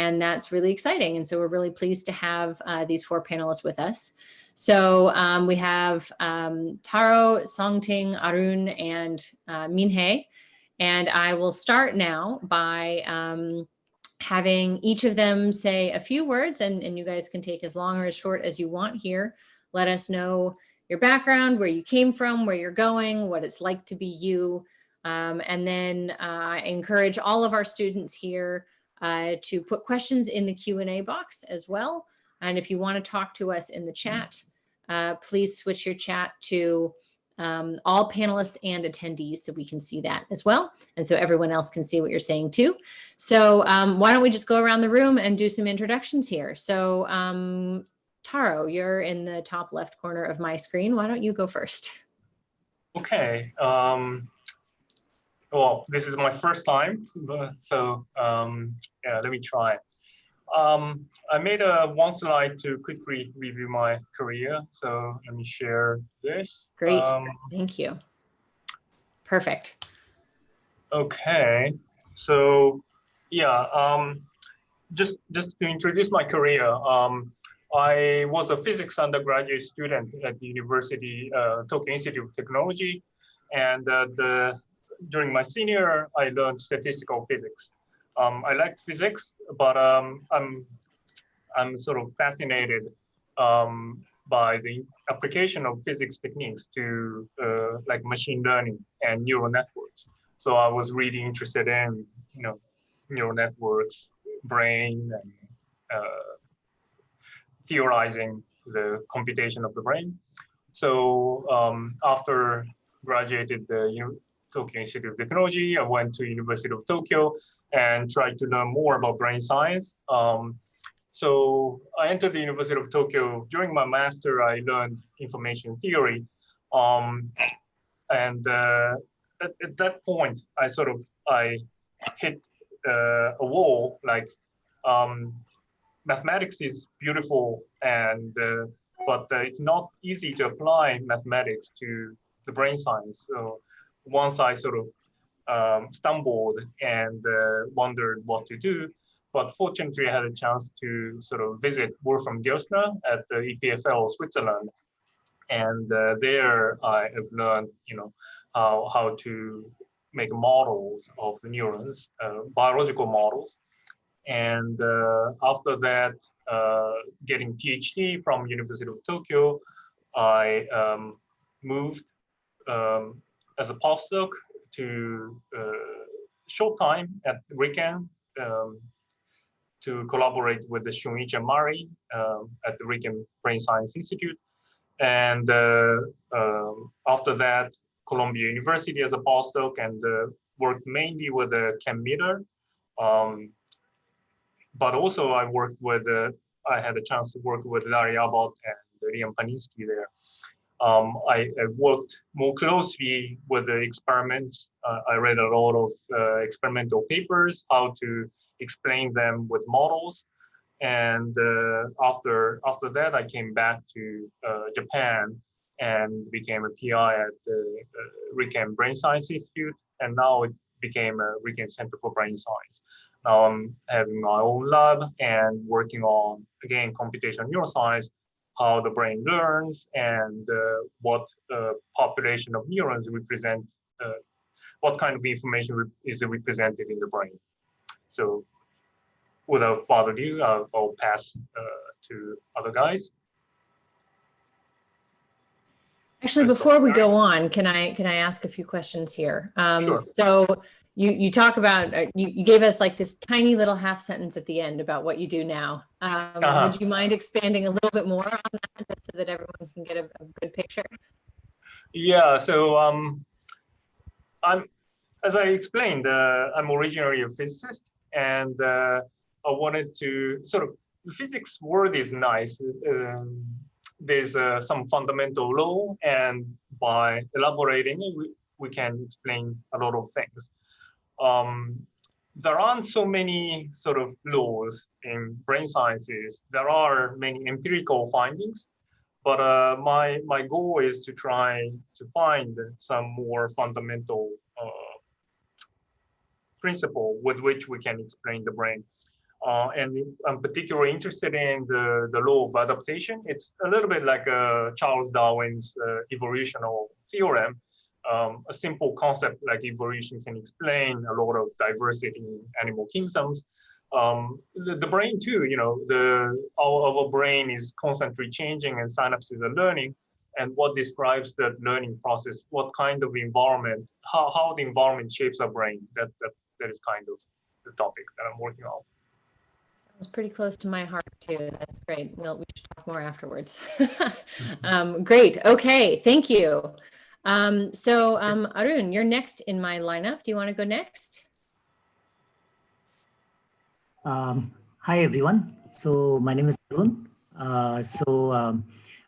and that's really exciting. And so we're really pleased to have these 4 panelists with us. So we have Taro, Songting, Arun, and Minhae. And I will start now by having each of them say a few words, and you guys can take as long or as short as you want here. Let us know your background, where you came from, where you're going, what it's like to be you. And then I encourage all of our students here to put questions in the Q&A box as well. And if you want to talk to us in the chat, please switch your chat to all panelists and attendees so we can see that as well. And so everyone else can see what you're saying too. So why don't we just go around the room and do some introductions here. So Taro, you're in the top left corner of my screen. Why don't you go first? Okay. Well, this is my first time, so yeah, let me try. I made one slide to quickly review my career, so let me share this. Great, thank you. Perfect. Okay, so yeah, just to introduce my career, I was a physics undergraduate student at the University Tokyo Institute of Technology, and during my senior year, I learned statistical physics. I liked physics, but I'm sort of fascinated by the application of physics techniques to like machine learning and neural networks. So I was really interested in, neural networks, brain, and theorizing the computation of the brain. So after graduated the Tokyo Institute of Technology, I went to University of Tokyo and tried to learn more about brain science. So I entered the University of Tokyo. During my master, I learned information theory. And at that point, I hit a wall, like mathematics is beautiful, and but it's not easy to apply mathematics to the brain science. So once I sort of stumbled and wondered what to do, but fortunately I had a chance to sort of visit Wolfram Gelsner at the EPFL Switzerland, and there I have learned, how to make models of the neurons, biological models. And after that, getting PhD from University of Tokyo, I moved as a postdoc to short time at RIKEN to collaborate with the Shunichi and Mari at the RIKEN Brain Science Institute. And after that, Columbia University as a postdoc, and worked mainly with the Ken Miller. But also I worked with, I had a chance to work with Larry Abbott and Liam Paninsky there. I worked more closely with the experiments. I read a lot of experimental papers, how to explain them with models. And after that, I came back to Japan and became a PI at the RIKEN Brain Science Institute. And now it became a RIKEN Center for Brain Science. Now I'm having my own lab and working on, again, computational neuroscience, how the brain learns, and what population of neurons represent, what kind of information is represented in the brain. So without further ado, I'll pass to other guys. Actually, before we go on, can I ask a few questions here? Sure. So you talk about, you gave us like this tiny little half sentence at the end about what you do now. Would you mind expanding a little bit more on that, just so that everyone can get a good picture? Yeah, so as I explained, I'm originally a physicist, and I wanted to sort of, the physics word is nice. There's some fundamental law, and by elaborating it, we can explain a lot of things. There aren't so many sort of laws in brain sciences. There are many empirical findings, but my goal is to try to find some more fundamental principle with which we can explain the brain. And I'm particularly interested in the law of adaptation. It's a little bit like Charles Darwin's evolutionary theorem. A simple concept like evolution can explain a lot of diversity in animal kingdoms. The brain too, you know, our brain is constantly changing and synapses are learning. And what describes the learning process, what kind of environment, how the environment shapes our brain, that is kind of the topic that I'm working on. Sounds pretty close to my heart too. That's great. Well, we should talk more afterwards. Great. Okay. Thank you. Arun, you're next in my lineup. Do you want to go next? Hi, everyone. So my name is Arun.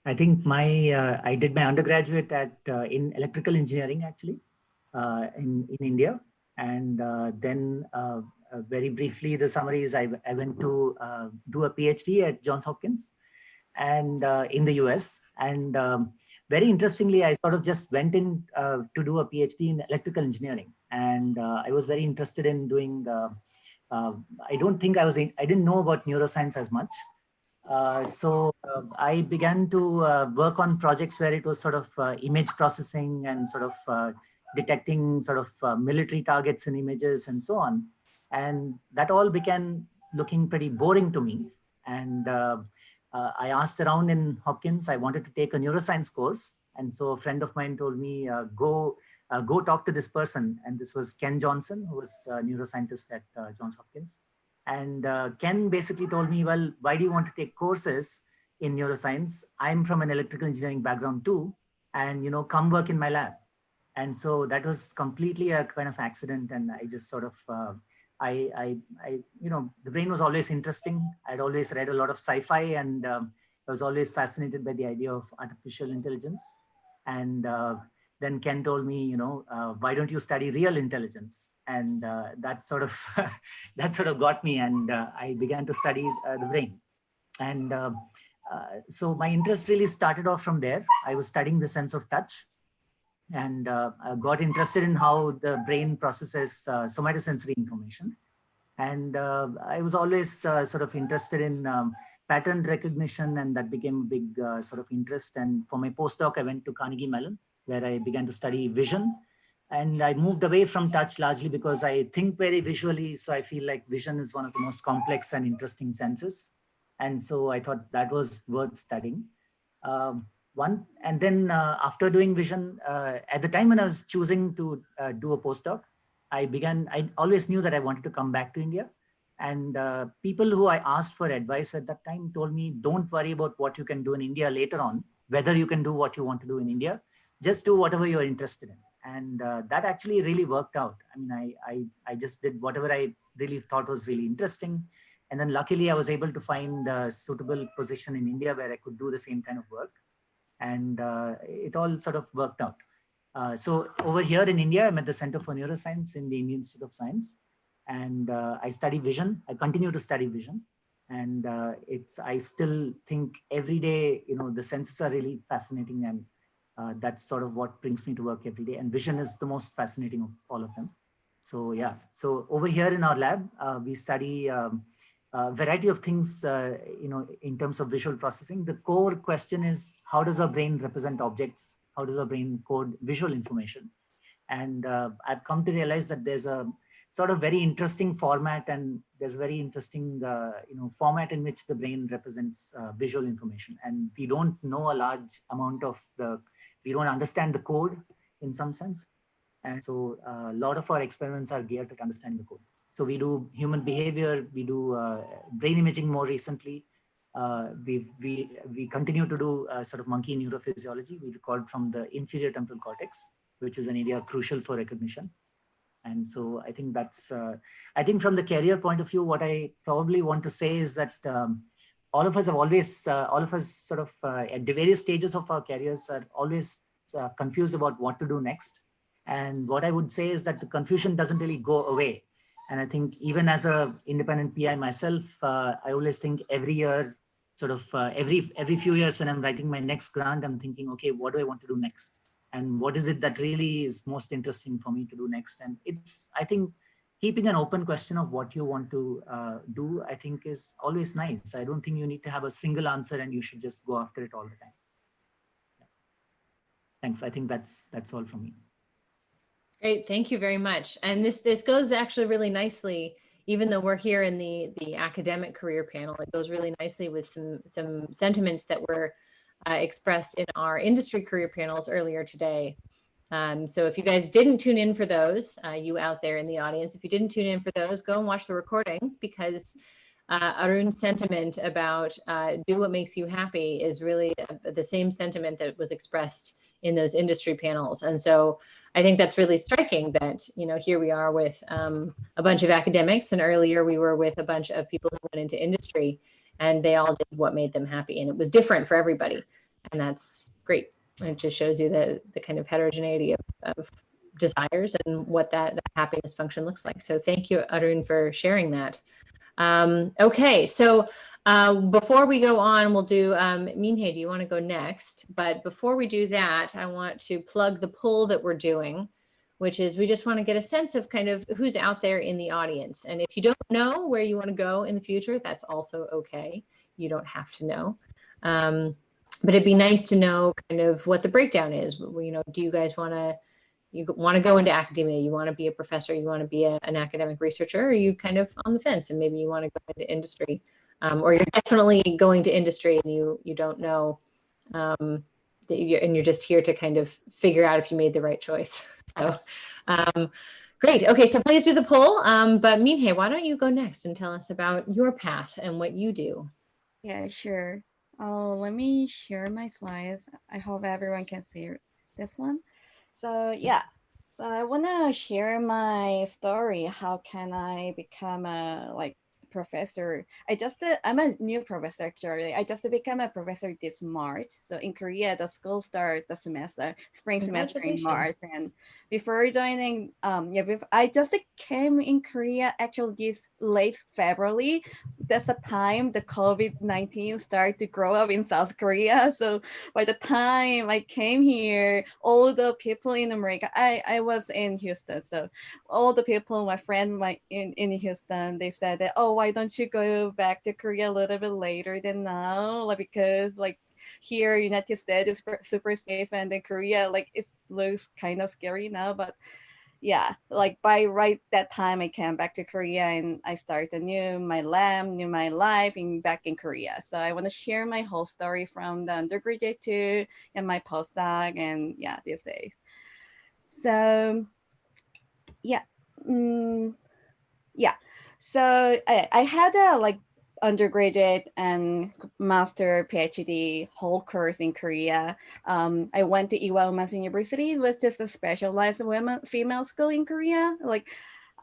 I think I did my undergraduate in electrical engineering, actually, in India. And then very briefly, the summary is I went to do a PhD at Johns Hopkins and in the US. And very interestingly, I sort of just went in to do a PhD in electrical engineering. And I was very interested in doing, I didn't know about neuroscience as much. I began to work on projects where it was sort of image processing and sort of detecting sort of military targets in images and so on. And that all began looking pretty boring to me. And I asked around in Hopkins, I wanted to take a neuroscience course. And so a friend of mine told me, go talk to this person. And this was Ken Johnson, who was a neuroscientist at Johns Hopkins. And Ken basically told me, well, why do you want to take courses in neuroscience? I'm from an electrical engineering background too. And, you know, come work in my lab. And so that was completely a kind of accident. And I just sort of, you know, the brain was always interesting. I'd always read a lot of sci-fi and I was always fascinated by the idea of artificial intelligence. And then Ken told me, you know, why don't you study real intelligence? And that sort of got me, and I began to study the brain. And so my interest really started off from there. I was studying the sense of touch, and I got interested in how the brain processes somatosensory information. And I was always sort of interested in pattern recognition, and that became a big sort of interest. And for my postdoc, I went to Carnegie Mellon, where I began to study vision. And I moved away from touch largely because I think very visually. So I feel like vision is one of the most complex and interesting senses. And so I thought that was worth studying. And then after doing vision, at the time when I was choosing to do a postdoc, I always knew that I wanted to come back to India. And people who I asked for advice at that time told me, don't worry about what you can do in India later on, whether you can do what you want to do in India, just do whatever you're interested in. And that actually really worked out. I mean, I just did whatever I really thought was really interesting. And then luckily I was able to find a suitable position in India where I could do the same kind of work. And it all sort of worked out. So over here in India, I'm at the Center for Neuroscience in the Indian Institute of Science. And I study vision. I continue to study vision. And I still think every day, you know, the senses are really fascinating, and that's sort of what brings me to work every day. And vision is the most fascinating of all of them. So yeah, so over here in our lab, we study a variety of things, you know, in terms of visual processing. The core question is, how does our brain represent objects? How does our brain code visual information? And I've come to realize that there's a sort of very interesting format, and there's a very interesting, you know, format in which the brain represents visual information. And we don't know a large amount of we don't understand the code in some sense. And so a lot of our experiments are geared at understanding the code. So we do human behavior, we do brain imaging more recently. We continue to do sort of monkey neurophysiology. We record from the inferior temporal cortex, which is an area crucial for recognition. And so I think that's, I think from the career point of view, what I probably want to say is that all of us have always, all of us sort of at the various stages of our careers are always confused about what to do next. And what I would say is that the confusion doesn't really go away. And I think even as an independent PI myself, I always think every year, sort of every few years when I'm writing my next grant, I'm thinking, okay, what do I want to do next? And what is it that really is most interesting for me to do next? And it's, I think keeping an open question of what you want to do, I think is always nice. I don't think you need to have a single answer and you should just go after it all the time. Yeah. Thanks. I think that's all from me. Great, thank you very much. And this goes actually really nicely, even though we're here in the academic career panel, it goes really nicely with some sentiments that were expressed in our industry career panels earlier today. So if you guys didn't tune in for those, you out there in the audience, if you didn't tune in for those, go and watch the recordings, because Arun's sentiment about do what makes you happy is really the same sentiment that was expressed in those industry panels. And so I think that's really striking that, you know, here we are with a bunch of academics, and earlier we were with a bunch of people who went into industry, and they all did what made them happy, and it was different for everybody. And that's great. It just shows you the kind of heterogeneity of desires and what that happiness function looks like. So thank you, Arun, for sharing that. Okay, so before we go on, we'll do, Minhae, do you want to go next? But before we do that, I want to plug the poll that we're doing, which is we just want to get a sense of kind of who's out there in the audience. And if you don't know where you want to go in the future, that's also okay. You don't have to know. But it'd be nice to know kind of what the breakdown is. You know, do you guys want to go into academia, you want to be a professor, you want to be an academic researcher, or are you kind of on the fence and maybe you want to go into industry, or you're definitely going to industry and you don't know, and you're just here to kind of figure out if you made the right choice. So great. Okay, so please do the poll. But Minhae, why don't you go next and tell us about your path and what you do? Yeah, sure. Let me share my slides. I hope everyone can see this one. So yeah, so I want to share my story. How can I become a professor? I'm a new professor actually. I just became a professor this March. So in Korea, the school starts the spring semester in March. And before joining, I just came in Korea actually this late February. That's the time the COVID-19 started to grow up in South Korea. So by the time I came here, all the people in America, I was in Houston. So all the people, my friend in Houston, they said that, oh, why don't you go back to Korea a little bit later than now? Because here, United States is super safe, and in Korea, it looks kind of scary now. But yeah, by right that time, I came back to Korea and I started my life back in Korea. So I want to share my whole story from the undergraduate to and my postdoc, and yeah, these days. So yeah, yeah. So I had a undergraduate and master PhD whole course in Korea. I went to Ewha Women's University. It was just a specialized female school in Korea.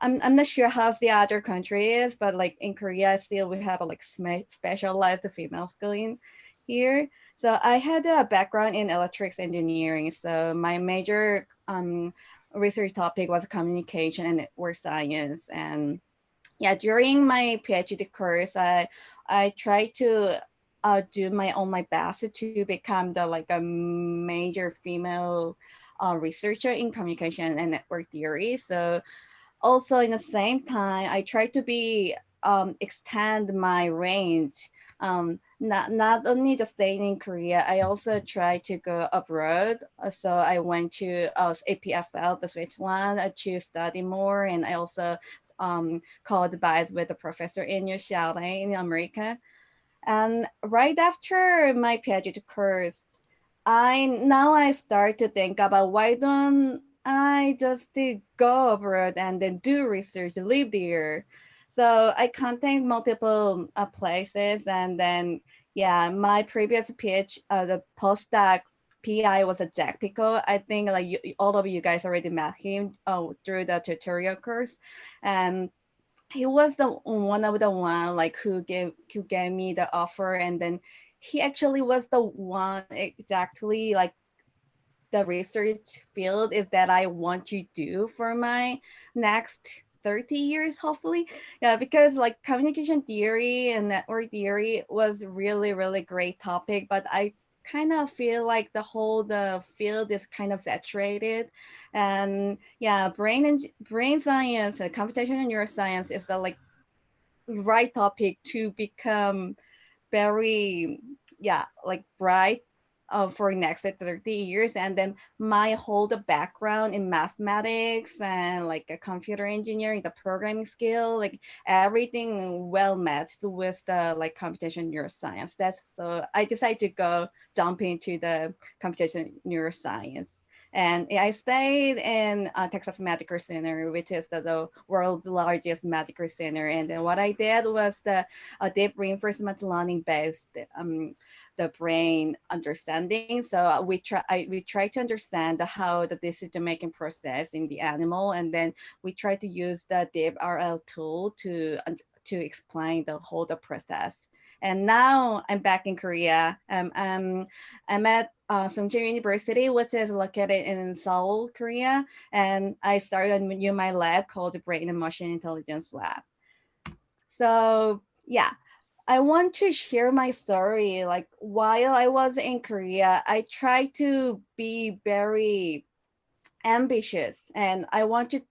I'm not sure how the other country is, but in Korea still we have a specialized female school in here. So I had a background in electrics engineering. So my major research topic was communication and network science. And yeah, during my PhD course, I tried to do my best to become a major female researcher in communication and network theory. So also in the same time, I tried to be extend my range. Not only just staying in Korea, I also tried to go abroad. So I went to APFL, the Switzerland, to study more, and I also co-advised with a professor in UCLA in America. And right after my PhD course, I start to think about why don't I just go abroad and then do research, live there. So I contact multiple places, and then yeah, my previous the postdoc PI was a Jack Pico. I think all of you guys already met him through the tutorial course, and he was the one of the one who gave me the offer, and then he actually was the one exactly the research field is that I want to do for my next 30 years, hopefully. Yeah, because communication theory and network theory was really, really great topic, but I kind of feel like the field is kind of saturated, and yeah, brain science and computational neuroscience is the like right topic to become very like bright for next 30 years. And then my whole the background in mathematics and like a computer engineering, the programming skill, like everything well matched with the like computation neuroscience. That's so I decided to go jump into the computation neuroscience. And I stayed in Texas Medical Center, which is the world's largest medical center. And then what I did was the deep reinforcement learning based the brain understanding. So we try to understand how the decision making process in the animal, and then we try to use the deep RL tool to explain the whole the process. And now I'm back in Korea. I'm at Soongsil University, which is located in Seoul, Korea. And I started my lab called the Brain and Machine Intelligence Lab. So yeah, I want to share my story. Like while I was in Korea, I tried to be very ambitious, and I want to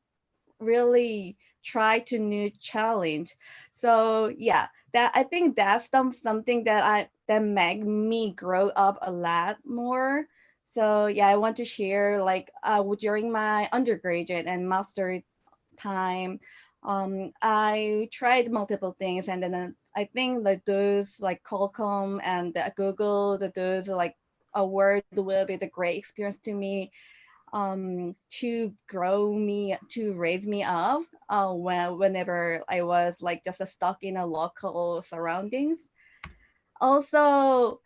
really try to new challenge. So yeah, that I think that's something that make me grow up a lot more. So yeah, I want to share like during my undergraduate and master time, I tried multiple things, and then I think that those like Qualcomm and Google, those like award will be the great experience to me, to grow me, to raise me up whenever I was like just stuck in a local surroundings. Also,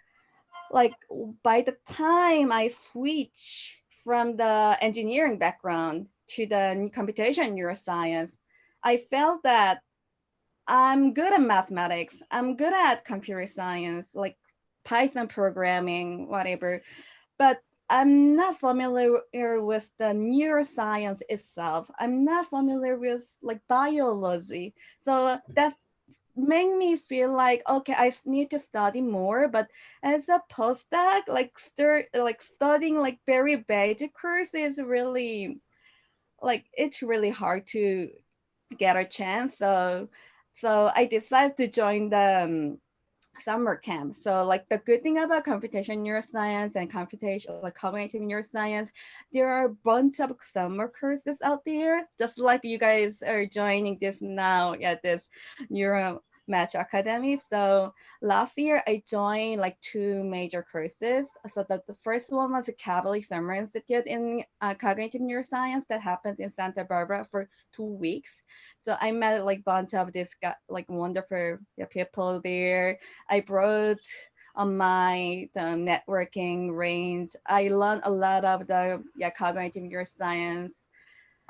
like by the time I switch from the engineering background to the computation neuroscience, I felt that I'm good at mathematics, I'm good at computer science, like Python programming, whatever, but I'm not familiar with the neuroscience itself. I'm not familiar with like biology. So that made me feel like, okay, I need to study more. But as a postdoc, like studying like very basic course is really like it's really hard to get a chance. So I decided to join the summer camp. So like the good thing about computation neuroscience and computation like cognitive neuroscience, there are a bunch of summer courses out there, just like you guys are joining this now at this Neuro Match Academy. So last year I joined like 2 major courses. So that the first one was a Catholic Summer Institute in cognitive neuroscience that happens in Santa Barbara for 2 weeks. So I met like bunch of this like wonderful people there. I brought on my networking range. I learned a lot of the cognitive neuroscience.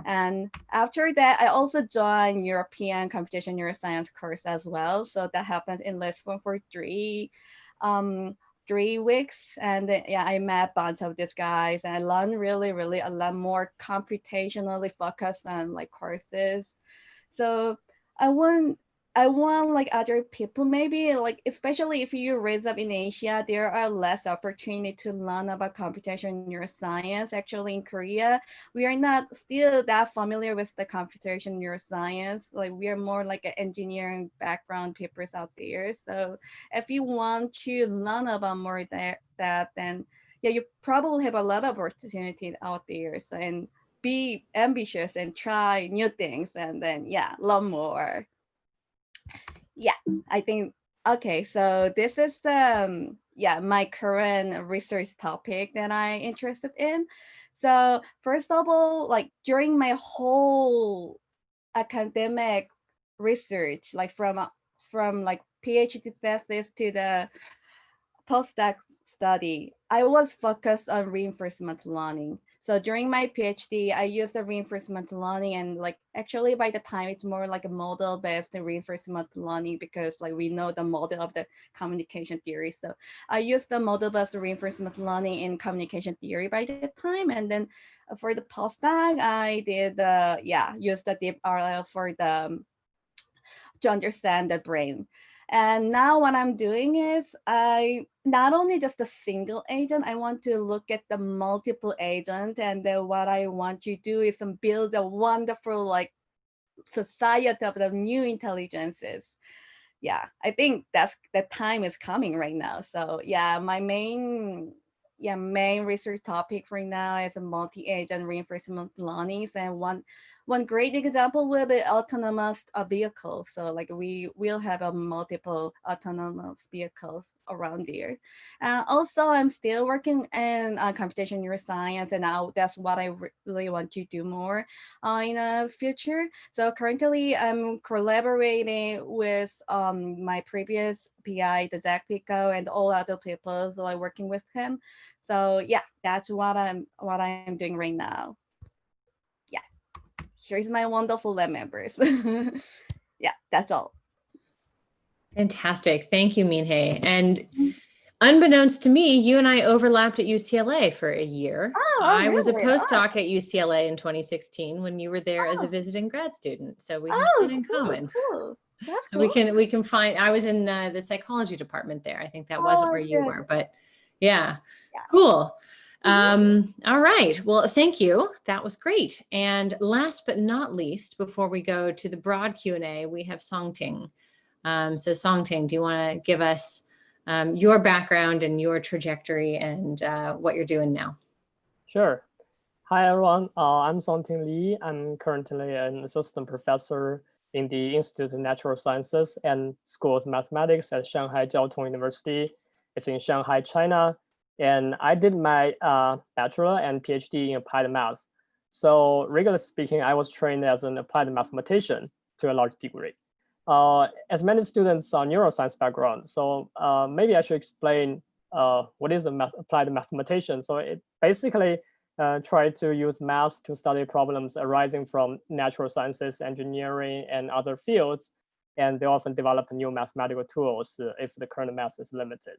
And after that, I also joined European Computation Neuroscience course as well. So that happened in Lisbon for 3 weeks. And then, yeah, I met a bunch of these guys, and I learned really, really a lot more computationally focused on like courses. So I want like other people, maybe like, especially if you raise up in Asia, there are less opportunity to learn about computation neuroscience. Actually in Korea, we are not still that familiar with the computation neuroscience. Like we are more like an engineering background papers out there. So if you want to learn about more that, then yeah, you probably have a lot of opportunity out there. So, and be ambitious and try new things, and then yeah, learn more. Yeah, I think, okay, so this is the my current research topic that I'm interested in. So first of all, like during my whole academic research, like from like PhD thesis to the postdoc study, I was focused on reinforcement learning. So during my PhD, I used the reinforcement learning, and like actually by the time it's more like a model-based reinforcement learning, because like we know the model of the communication theory. So I used the model-based reinforcement learning in communication theory by the time. And then for the postdoc, I did use the deep RL for the to understand the brain. And now what I'm doing is I not only just a single agent, I want to look at the multiple agent, and then what I want to do is build a wonderful like society of the new intelligences. Yeah, I think that time is coming right now. So yeah, my main research topic right now is a multi-agent reinforcement learning, and one great example will be autonomous vehicles. So like we will have a multiple autonomous vehicles around there. Also, I'm still working in computational neuroscience, and now that's what I really want to do more in the future. So currently, I'm collaborating with my previous PI, the Jack Pico, and all other people that are working with him. So yeah, that's what I'm doing right now. Yeah, here's my wonderful lab members. Yeah, that's all. Fantastic. Thank you, Minhae. And unbeknownst to me, you and I overlapped at UCLA for a year. Oh, I was a really? postdoc at UCLA in 2016 when you were there as a visiting grad student. So we have that in common. Cool. That's So cool. we can find, I was in the psychology department there. I think that wasn't where you were, but yeah, cool. All right. Well, thank you. That was great. And last but not least, before we go to the broad Q&A, we have Songting. So Songting, do you want to give us your background and your trajectory and what you're doing now? Sure. Hi, everyone. I'm Songting Li. I'm currently an assistant professor in the Institute of Natural Sciences and School of Mathematics at Shanghai Jiao Tong University. It's in Shanghai, China. And I did my bachelor and PhD in applied math. So regularly speaking, I was trained as an applied mathematician to a large degree. As many students are neuroscience background, so maybe I should explain what is an applied mathematician. So it basically try to use math to study problems arising from natural sciences, engineering, and other fields. And they often develop new mathematical tools if the current math is limited.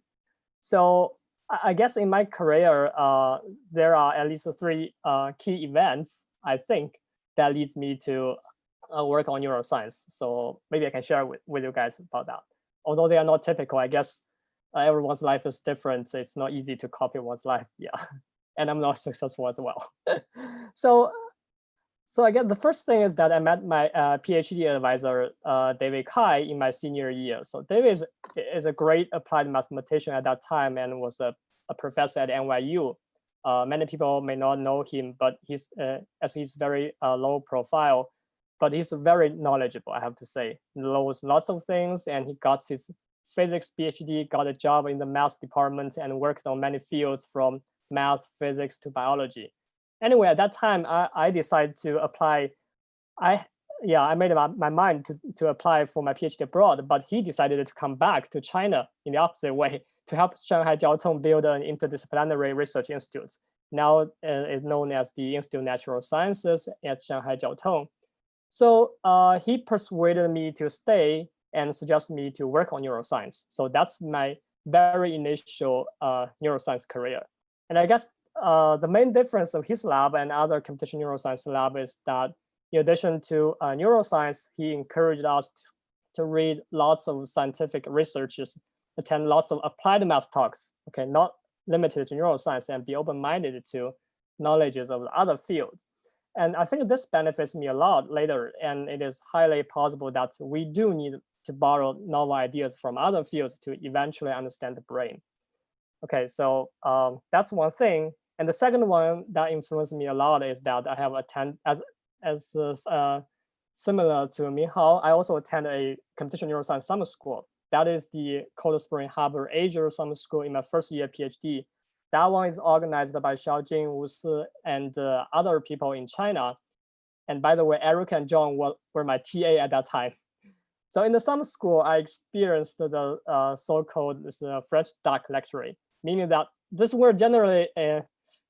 So I guess in my career, there are at least three key events, I think, that leads me to work on neuroscience. So maybe I can share with you guys about that. Although they are not typical, I guess everyone's life is different. So it's not easy to copy one's life. Yeah, and I'm not successful as well. So I guess the first thing is that I met my PhD advisor, David Kai, in my senior year. So David is a great applied mathematician at that time and was a professor at NYU. Many people may not know him, but he's very low profile, but he's very knowledgeable, I have to say. He knows lots of things, and he got his physics PhD, got a job in the math department, and worked on many fields from math, physics to biology. Anyway, at that time, I decided to apply. I made up my mind to apply for my PhD abroad, but he decided to come back to China in the opposite way to help Shanghai Jiao Tong build an interdisciplinary research institute. Now it's known as the Institute of Natural Sciences at Shanghai Jiao Tong. So he persuaded me to stay and suggested me to work on neuroscience. So that's my very initial neuroscience career. And I guess the main difference of his lab and other computational neuroscience lab is that in addition to neuroscience, he encouraged us to read lots of scientific researches, attend lots of applied math talks, okay, not limited to neuroscience, and be open-minded to knowledges of other fields. And I think this benefits me a lot later, and it is highly possible that we do need to borrow novel ideas from other fields to eventually understand the brain. Okay, so that's one thing. And the second one that influenced me a lot is that I have attended, as similar to Minhao, I also attend a computational neuroscience summer school. That is the Cold Spring Harbor Asia Summer School in my first year PhD. That one is organized by Xiaojing, Wu Si, and other people in China. And by the way, Eric and John were my TA at that time. So in the summer school, I experienced the so-called French duck lecture, meaning that this word generally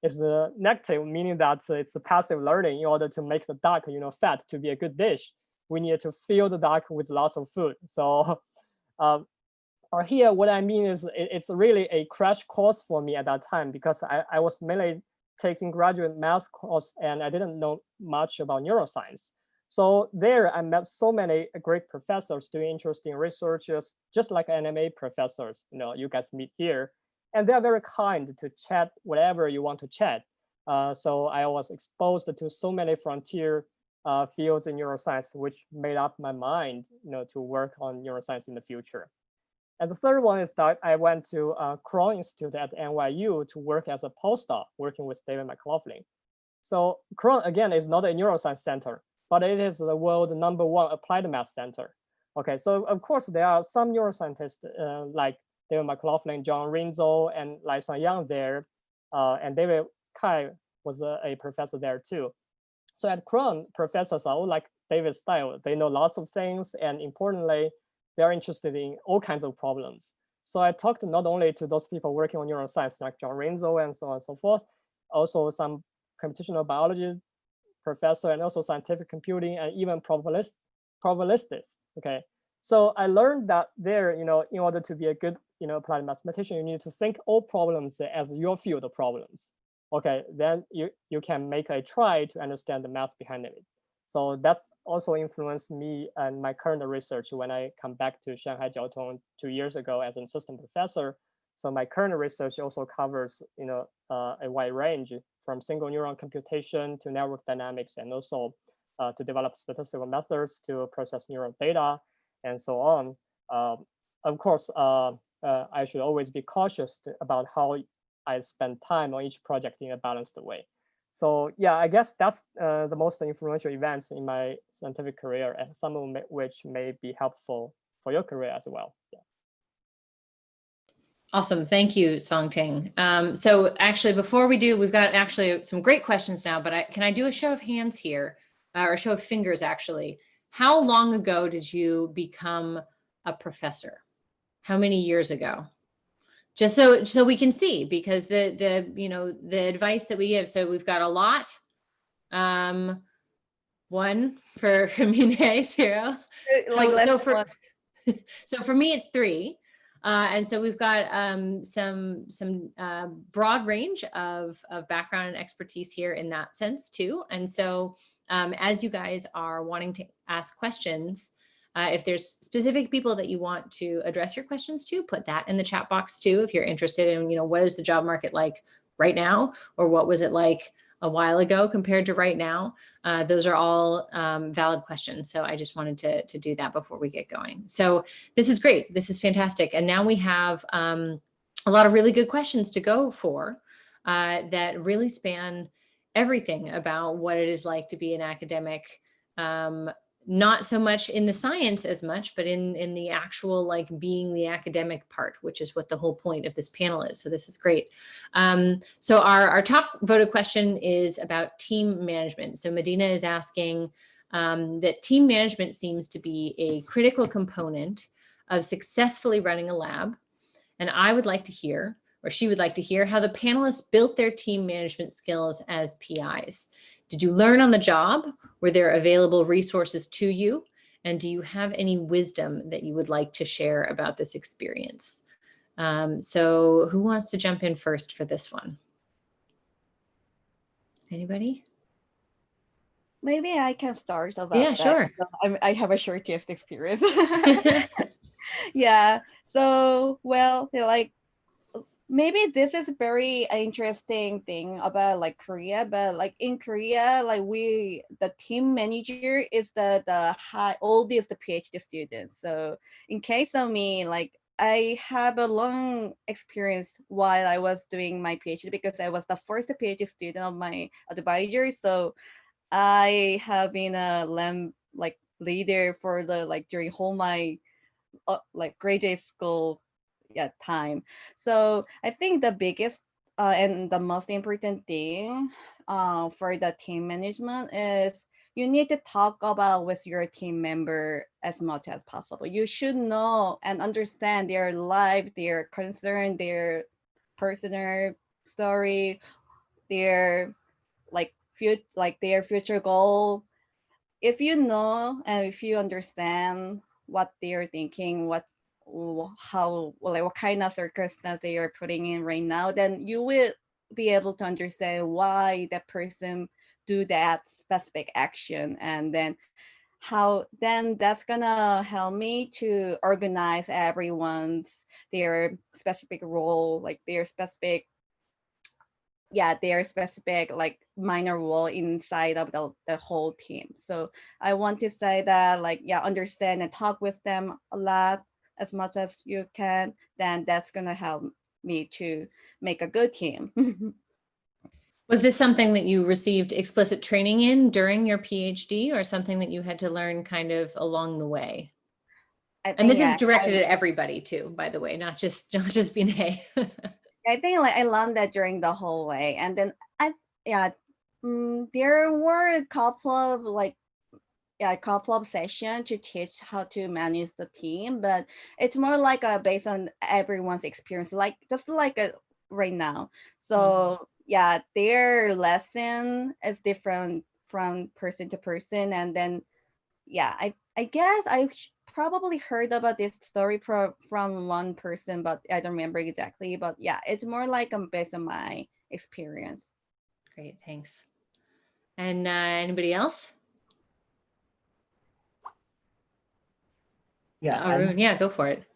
is negative, meaning that it's a passive learning. In order to make the duck, fat to be a good dish, we need to fill the duck with lots of food. So here, what I mean is it's really a crash course for me at that time, because I was mainly taking graduate math course and I didn't know much about neuroscience. So there I met so many great professors doing interesting researches, just like NMA professors, you guys meet here. And they're very kind to chat whatever you want to chat. So I was exposed to so many frontier fields in neuroscience, which made up my mind, to work on neuroscience in the future. And the third one is that I went to Kwon Institute at NYU to work as a postdoc, working with David McLaughlin. So Kwon, again, is not a neuroscience center, but it is the world #1 applied math center. Okay, so of course there are some neuroscientists like David McLaughlin, John Rinzo, and Lai Shan Yang there, and David Kai was a professor there too. So at Kwon, professors are all like David's style. They know lots of things, and importantly, they're interested in all kinds of problems. So I talked not only to those people working on neuroscience like John Rinzo and so on and so forth, also some computational biology professor, and also scientific computing, and even probabilistics. Okay, so I learned that there, in order to be a good, applied mathematician, you need to think all problems as your field of problems. Okay, then you can make a try to understand the math behind it. So that's also influenced me and my current research when I come back to Shanghai Jiao Tong 2 years ago as an assistant professor. So my current research also covers, a wide range from single neuron computation to network dynamics, and also to develop statistical methods to process neural data and so on. Of course, I should always be cautious about how I spend time on each project in a balanced way. So yeah, I guess that's the most influential events in my scientific career, and some of which may be helpful for your career as well. Yeah. Awesome. Thank you, Songting. So actually, before we do, we've got actually some great questions now, but can I do a show of hands here, or a show of fingers actually? How long ago did you become a professor? How many years ago? Just so we can see, because the advice that we give. So we've got a lot. 1 for Minhae, 0. So for me, it's 3. And so we've got some broad range of background and expertise here in that sense too. And so as you guys are wanting to ask questions, if there's specific people that you want to address your questions to, put that in the chat box too. If you're interested in, what is the job market like right now, or what was it like a while ago compared to right now? Those are all valid questions. So I just wanted to do that before we get going. So this is great. This is fantastic. And now we have a lot of really good questions to go for that really span everything about what it is like to be an academic, not so much in the science as much, but in the actual like being the academic part, which is what the whole point of this panel is. So this is great. So our top voted question is about team management. So Medina is asking that team management seems to be a critical component of successfully running a lab. And I would like to hear, or she would like to hear, how the panelists built their team management skills as PIs. Did you learn on the job? Were there available resources to you? And do you have any wisdom that you would like to share about this experience? So who wants to jump in first for this one? Anybody? Maybe I can start about that. Yeah, sure. I have a shortest experience. Yeah. So, well, like, maybe this is very interesting thing about like Korea, but like in Korea, like the team manager is the oldest PhD student. So in case of me, like I have a long experience while I was doing my PhD, because I was the first PhD student of my advisor. So I have been a like leader for the during whole my graduate school time. So I think the biggest and the most important thing for the team management is you need to talk about with your team member as much as possible. You should know and understand their life, their concern, their personal story, their their future goal. If you know and if you understand what they're thinking, what kind of circumstance they are putting in right now, then you will be able to understand why that person do that specific action, and then that's gonna help me to organize their specific role, like their specific like minor role inside of the whole team. So I want to say that, like, understand and talk with them a lot, as much as you can, then that's gonna help me to make a good team. Was this something that you received explicit training in during your PhD, or something that you had to learn kind of along the way? And this is directed at everybody too, by the way, not just Minhae. I think like I learned that during the whole way, and then there were a couple of sessions to teach how to manage the team, but it's more like based on everyone's experience, like just like right now. So their lesson is different from person to person, and then I guess I probably heard about this story from one person, but I don't remember exactly. But it's more like based on my experience. Great, thanks. And anybody else? Yeah, Arun, go for it.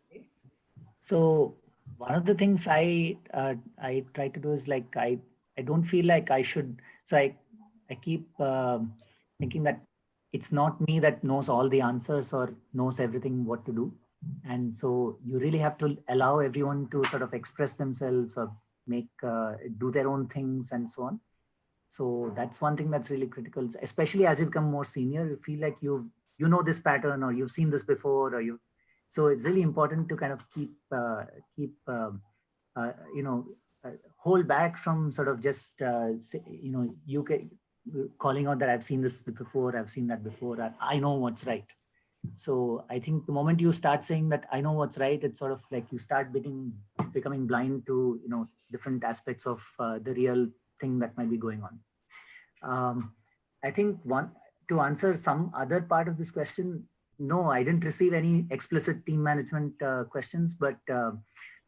So one of the things I try to do is, like, I don't feel like I should. So I keep thinking that it's not me that knows all the answers or knows everything what to do. And so you really have to allow everyone to sort of express themselves or do their own things and so on. So that's one thing that's really critical, especially as you become more senior. You feel like you know this pattern, or you've seen this before, or so it's really important to kind of hold back from sort of just calling out that I've seen this before, I've seen that before, I know what's right. So I think the moment you start saying that I know what's right, it's sort of like you start becoming blind to different aspects of the real thing that might be going on. I think to answer some other part of this question, no, I didn't receive any explicit team management questions, but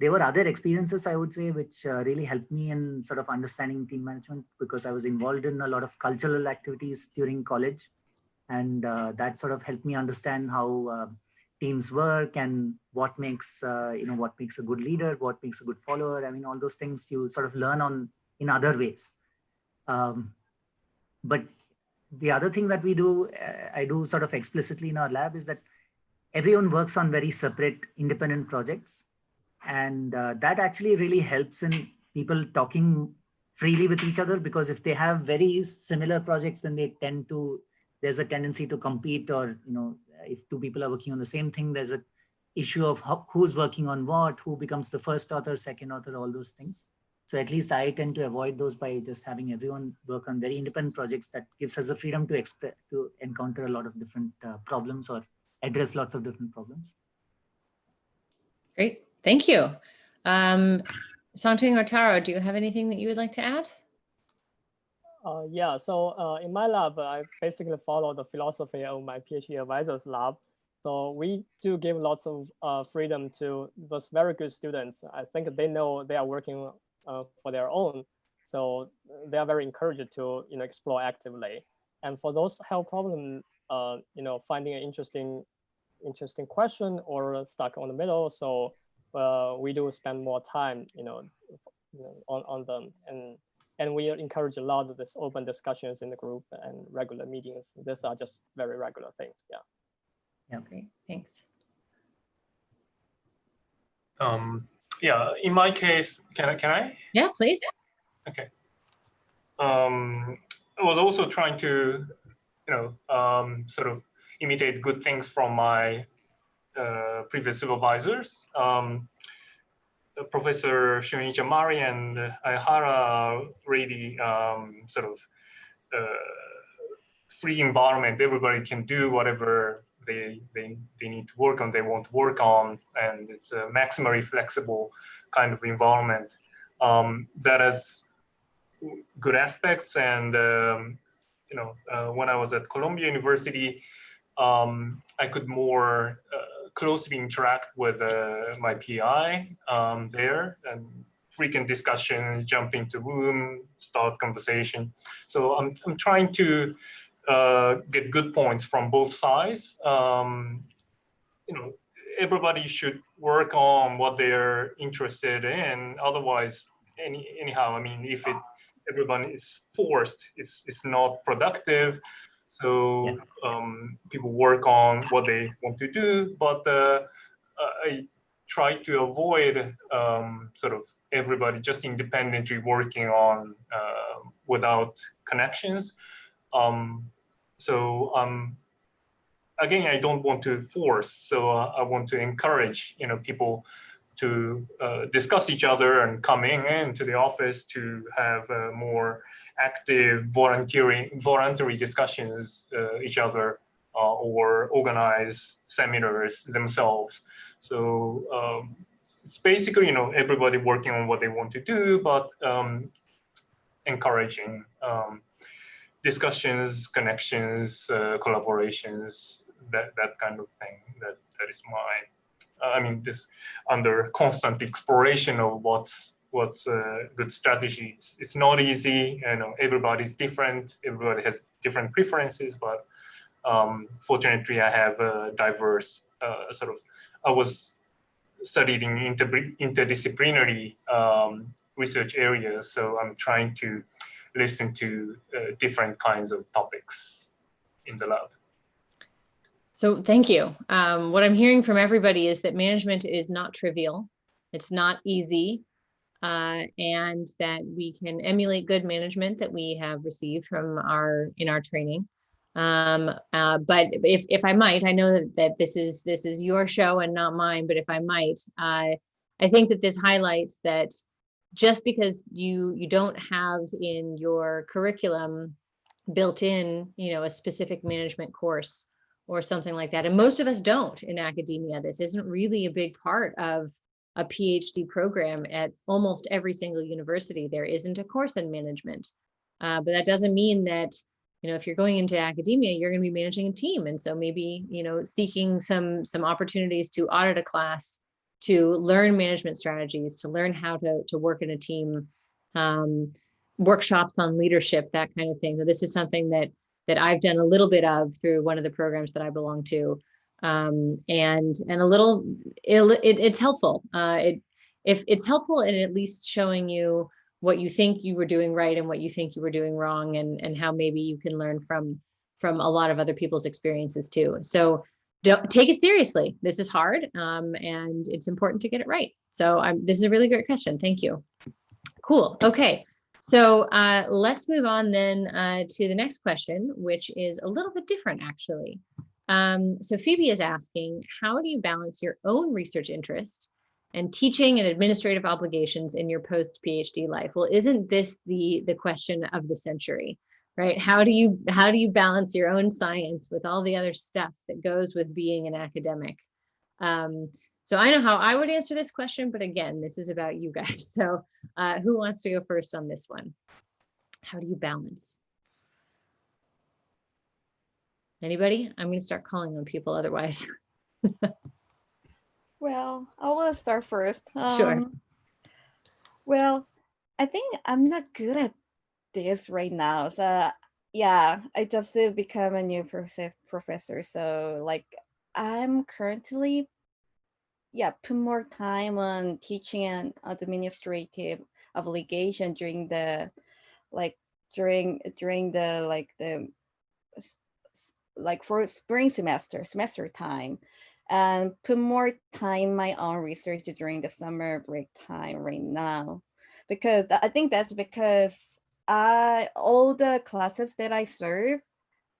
there were other experiences, I would say, which really helped me in sort of understanding team management, because I was involved in a lot of cultural activities during college. And that sort of helped me understand how teams work and what makes a good leader, what makes a good follower. I mean, all those things you sort of learn in other ways. But the other thing that we do, I do sort of explicitly in our lab, is that everyone works on very separate independent projects. And that actually really helps in people talking freely with each other, because if they have very similar projects, then there's a tendency to compete, or, if two people are working on the same thing, there's an issue of who's working on what, who becomes the first author, second author, all those things. So at least I tend to avoid those by just having everyone work on very independent projects. That gives us the freedom to encounter a lot of different problems, or address lots of different problems. Great, thank you. Songting or Taro, do you have anything that you would like to add? So in my lab, I basically follow the philosophy of my PhD advisor's lab. So we do give lots of freedom to those very good students. I think they know they are working for their own. So they are very encouraged to explore actively. And for those health problems, finding an interesting question or stuck on the middle. So we do spend more time, on them, and we encourage a lot of this open discussions in the group and regular meetings. These are just very regular things. Yeah, great, thanks. In my case, can I? Yeah, please. Okay. I was also trying to, sort of imitate good things from my previous supervisors. Professor Shunichi Amari and Aihara really sort of free environment. Everybody can do whatever they need to work on, they want to work on, and it's a maximally flexible kind of environment that has good aspects. And when I was at Columbia University, I could more closely interact with my PI there, and frequent discussion, jump into room, start conversation. So I'm trying to get good points from both sides. You know, everybody should work on what they're interested in. Otherwise, anyhow, I mean, if everyone is forced, it's not productive. So people work on what they want to do, but I try to avoid sort of everybody just independently working on without connections. Again, I don't want to force, so I want to encourage, you know, people to discuss each other and coming into the office to have more active voluntary discussions each other or organize seminars themselves. So it's basically, you know, everybody working on what they want to do, but encouraging discussions, connections, collaborations, that kind of thing. That is my, I mean, this under constant exploration of what's a good strategy. It's not easy. You know, everybody's different. Everybody has different preferences, but fortunately, I have a diverse sort of. I was studied in interdisciplinary research areas, so I'm trying to listen to different kinds of topics in the lab. So thank you. What I'm hearing from everybody is that management is not trivial. It's not easy. And that we can emulate good management that we have received from in our training. But if I might, I know that this is your show and not mine, but if I might, I think that this highlights that just because you don't have in your curriculum built in, you know, a specific management course or something like that, and most of us don't in academia. This isn't really a big part of a PhD program at almost every single university. There isn't a course in management, but that doesn't mean that, you know, if you're going into academia, you're going to be managing a team, and so maybe, you know, seeking some opportunities to audit a class, to learn management strategies, to learn how to work in a team, workshops on leadership, that kind of thing. So this is something that I've done a little bit of through one of the programs that I belong to, and a little, it's helpful. If it's helpful in at least showing you what you think you were doing right and what you think you were doing wrong, and how maybe you can learn from a lot of other people's experiences too. So don't take it seriously. This is hard, and it's important to get it right. So this is a really great question. Thank you. Cool. Okay. So let's move on then to the next question, which is a little bit different, actually. So Phoebe is asking, how do you balance your own research interest and teaching and administrative obligations in your post-PhD life? Well, isn't this the question of the century, right? How do you balance your own science with all the other stuff that goes with being an academic? So I know how I would answer this question, but again, this is about you guys. So who wants to go first on this one? How do you balance? Anybody? I'm going to start calling on people otherwise. Well, I want to start first. Sure. Well, I think I'm not good at this right now. So yeah, I just did become a new professor. So like I'm currently, put more time on teaching and administrative obligation during the for spring semester time, and put more time my own research during the summer break time right now, because I think that's because all the classes that I serve,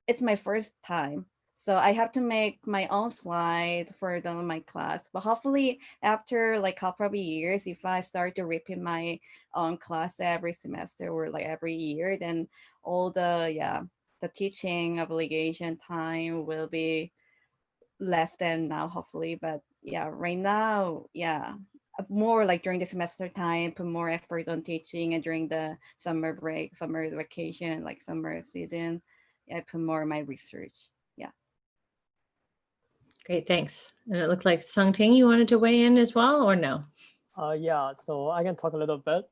it's my first time. So I have to make my own slide for my class. But hopefully after like couple of years, if I start to repeat my own class every semester or like every year, then all the teaching obligation time will be less than now, hopefully. But yeah, right now, more like during the semester time, put more effort on teaching, and during the summer break, summer vacation, like summer season, I put more of my research. Great, thanks. And it looked like Songting, you wanted to weigh in as well, or no? Yeah, so I can talk a little bit.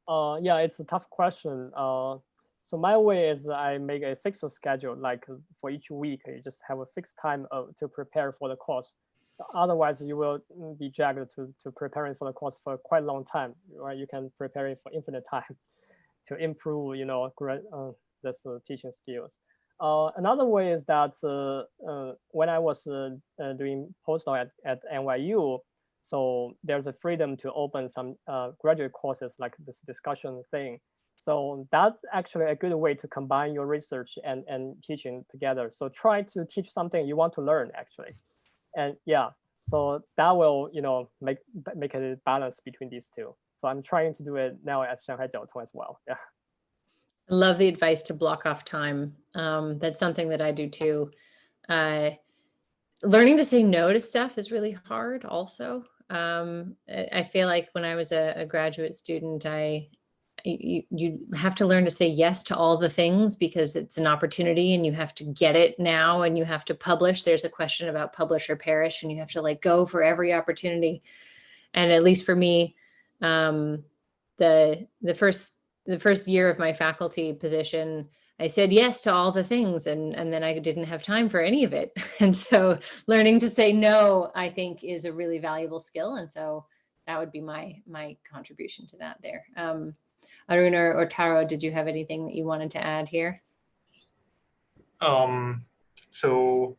Yeah, it's a tough question. So my way is I make a fixed schedule, like for each week, you just have a fixed time to prepare for the course. Otherwise, you will be dragged to preparing for the course for quite a long time, right? You can prepare it for infinite time to improve, this teaching skills. Another way is that when I was doing postdoc at NYU, so there's a freedom to open some graduate courses like this discussion thing. So that's actually a good way to combine your research and teaching together. So try to teach something you want to learn actually. And yeah, so that will, make a balance between these two. So I'm trying to do it now at Shanghai Jiao Tong as well. Yeah. I love the advice to block off time. That's something that I do too. Learning to say no to stuff is really hard also. I feel like when I was a graduate student, you have to learn to say yes to all the things because it's an opportunity and you have to get it now and you have to publish. There's a question about publish or perish and you have to like go for every opportunity. And at least for me, the first year of my faculty position, I said yes to all the things and then I didn't have time for any of it. And so learning to say no, I think is a really valuable skill. And so that would be my contribution to that there. Arun or Taro, did you have anything that you wanted to add here? So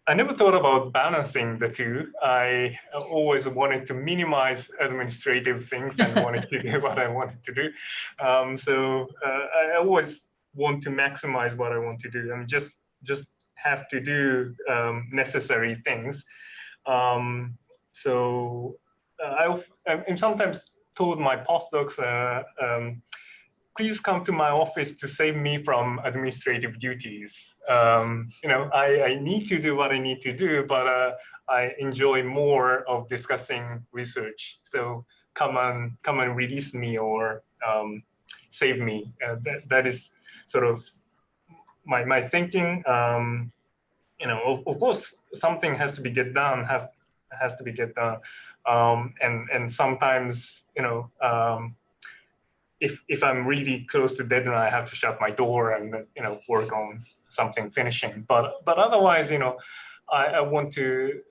I never thought about balancing the two. I always wanted to minimize administrative things and wanted to do what I wanted to do. So I always want to maximize what I want to do and just have to do necessary things. So I'm sometimes told my postdocs, please come to my office to save me from administrative duties. I need to do what I need to do, but I enjoy more of discussing research. So come and release me or save me. That is sort of my thinking. Of course, something has to be get done. Has to be get done, and sometimes if I'm really close to deadline, I have to shut my door and work on something finishing. But otherwise, I want to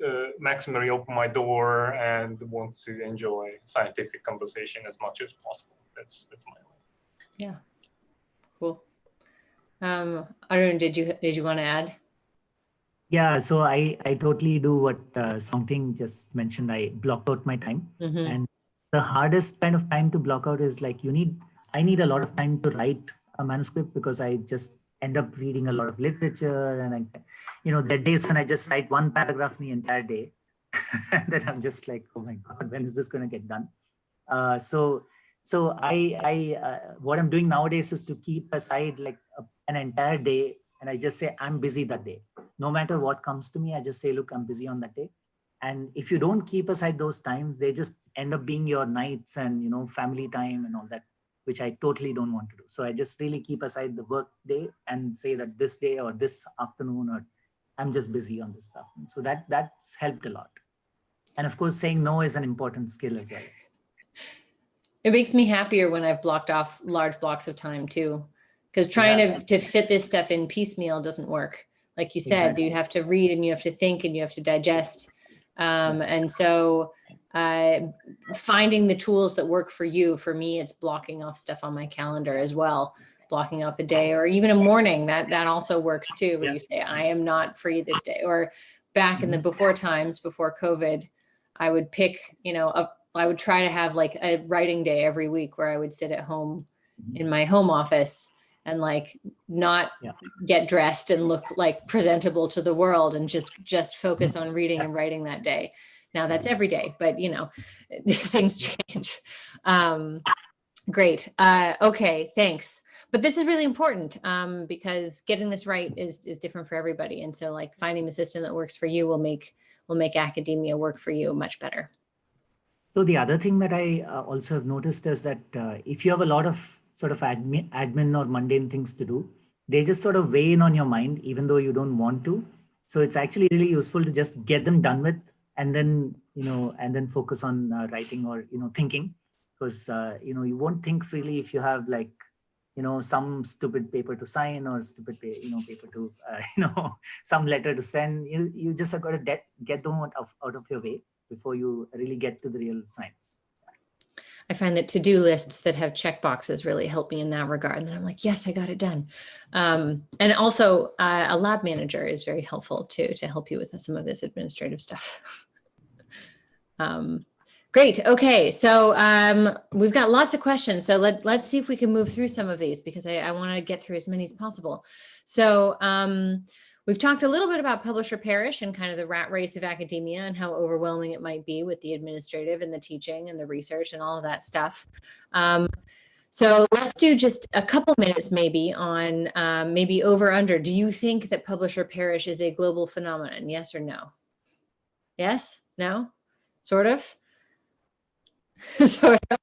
maximally open my door and want to enjoy scientific conversation as much as possible. That's my way. Yeah, cool. Arun, did you want to add? Yeah, so I totally do what Songting just mentioned. I block out my time. Mm-hmm. And the hardest kind of time to block out is like I need a lot of time to write a manuscript because I just end up reading a lot of literature. And there are days when I just write one paragraph in the entire day. And then I'm just like, oh my God, when is this going to get done? So what I'm doing nowadays is to keep aside like an entire day. And I just say, I'm busy that day. No matter what comes to me, I just say, look, I'm busy on that day. And if you don't keep aside those times, they just end up being your nights and, family time and all that, which I totally don't want to do. So I just really keep aside the work day and say that this day or this afternoon, or I'm just busy on this stuff. And so that's helped a lot. And of course, saying no is an important skill as well. It makes me happier when I've blocked off large blocks of time too. Because trying to fit this stuff in piecemeal doesn't work. Like you said, Exactly. You have to read and you have to think and you have to digest. And so finding the tools that work for you, for me, it's blocking off stuff on my calendar as well. Blocking off a day or even a morning, that also works too, where you say, I am not free this day. Or back in the before COVID, I would pick, I would try to have like a writing day every week where I would sit at home in my home office and like not get dressed and look like presentable to the world and just focus on reading and writing that day. Now that's every day, but things change. Great. Okay, thanks. But this is really important because getting this right is different for everybody. And so like finding the system that works for you will make academia work for you much better. So the other thing that I also have noticed is that if you have a lot of sort of admin or mundane things to do, they just sort of weigh in on your mind, even though you don't want to. So it's actually really useful to just get them done with and then and then focus on writing or, thinking, because, you won't think freely if you have like, some stupid paper to sign or stupid, paper to, some letter to send. You just have got to get them out of your way before you really get to the real science. I find that to-do lists that have check boxes really help me in that regard. And then I'm like, yes, I got it done. And also a lab manager is very helpful too, to help you with some of this administrative stuff. Great. Okay. So we've got lots of questions. So let's see if we can move through some of these, because I want to get through as many as possible. So we've talked a little bit about publisher perish and kind of the rat race of academia and how overwhelming it might be with the administrative and the teaching and the research and all of that stuff. So let's do just a couple minutes maybe on maybe over under. Do you think that publisher perish is a global phenomenon? Yes or no? Yes? No? Sort of? Sort of.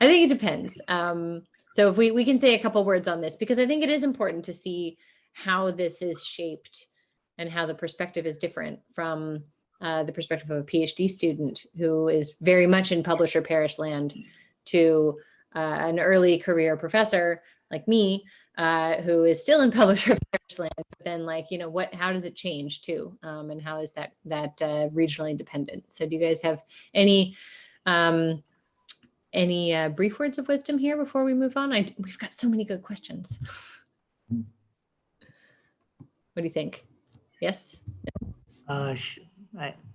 I think it depends. So if we can say a couple words on this, because I think it is important to see how this is shaped and how the perspective is different from the perspective of a PhD student who is very much in publisher perish land to an early career professor like me, who is still in publisher perish land, but then like, how does it change too? And how is that regionally dependent? So do you guys have any brief words of wisdom here before we move on? We've got so many good questions. What do you think? Yes?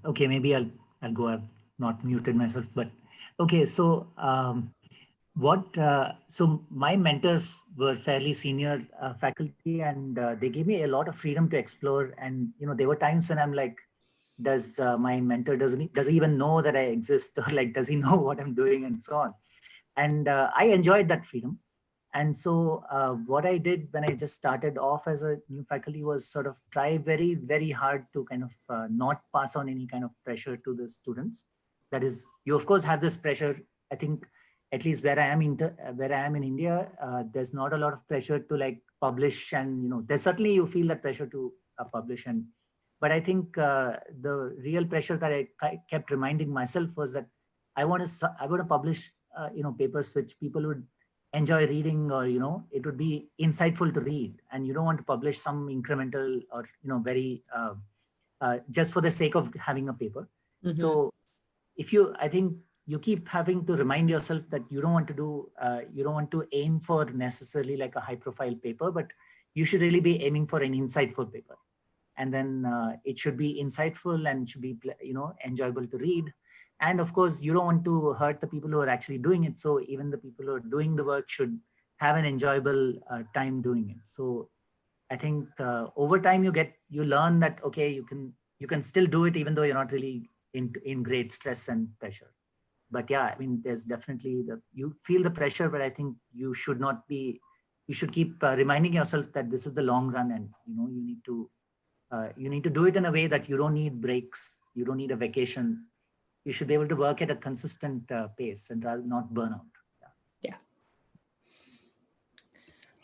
Okay, maybe I'll go. I've not muted myself, but okay. So so my mentors were fairly senior faculty, and they gave me a lot of freedom to explore. And there were times when I'm like, does my mentor, does he even know that I exist, or like, does he know what I'm doing, and so on. And I enjoyed that freedom. And so what I did when I just started off as a new faculty was sort of try very, very hard to kind of not pass on any kind of pressure to the students. That is, you of course have this pressure. I think at least where I am in India, there's not a lot of pressure to like publish, and there's certainly you feel that pressure to publish. But I think the real pressure that I kept reminding myself was that I want to publish papers which people would enjoy reading, or it would be insightful to read, and you don't want to publish some incremental or very just for the sake of having a paper. Mm-hmm. So I think you keep having to remind yourself that you don't want to aim for necessarily like a high profile paper, but you should really be aiming for an insightful paper. And then it should be insightful and should be enjoyable to read. And of course, you don't want to hurt the people who are actually doing it. So even the people who are doing the work should have an enjoyable time doing it. So I think over time you learn that, okay, you can still do it even though you're not really in great stress and pressure. But yeah, I mean, there's definitely you feel the pressure, but I think you should keep reminding yourself that this is the long run, and you need to do it in a way that you don't need breaks, you don't need a vacation. You should be able to work at a consistent pace and rather not burn out. Yeah.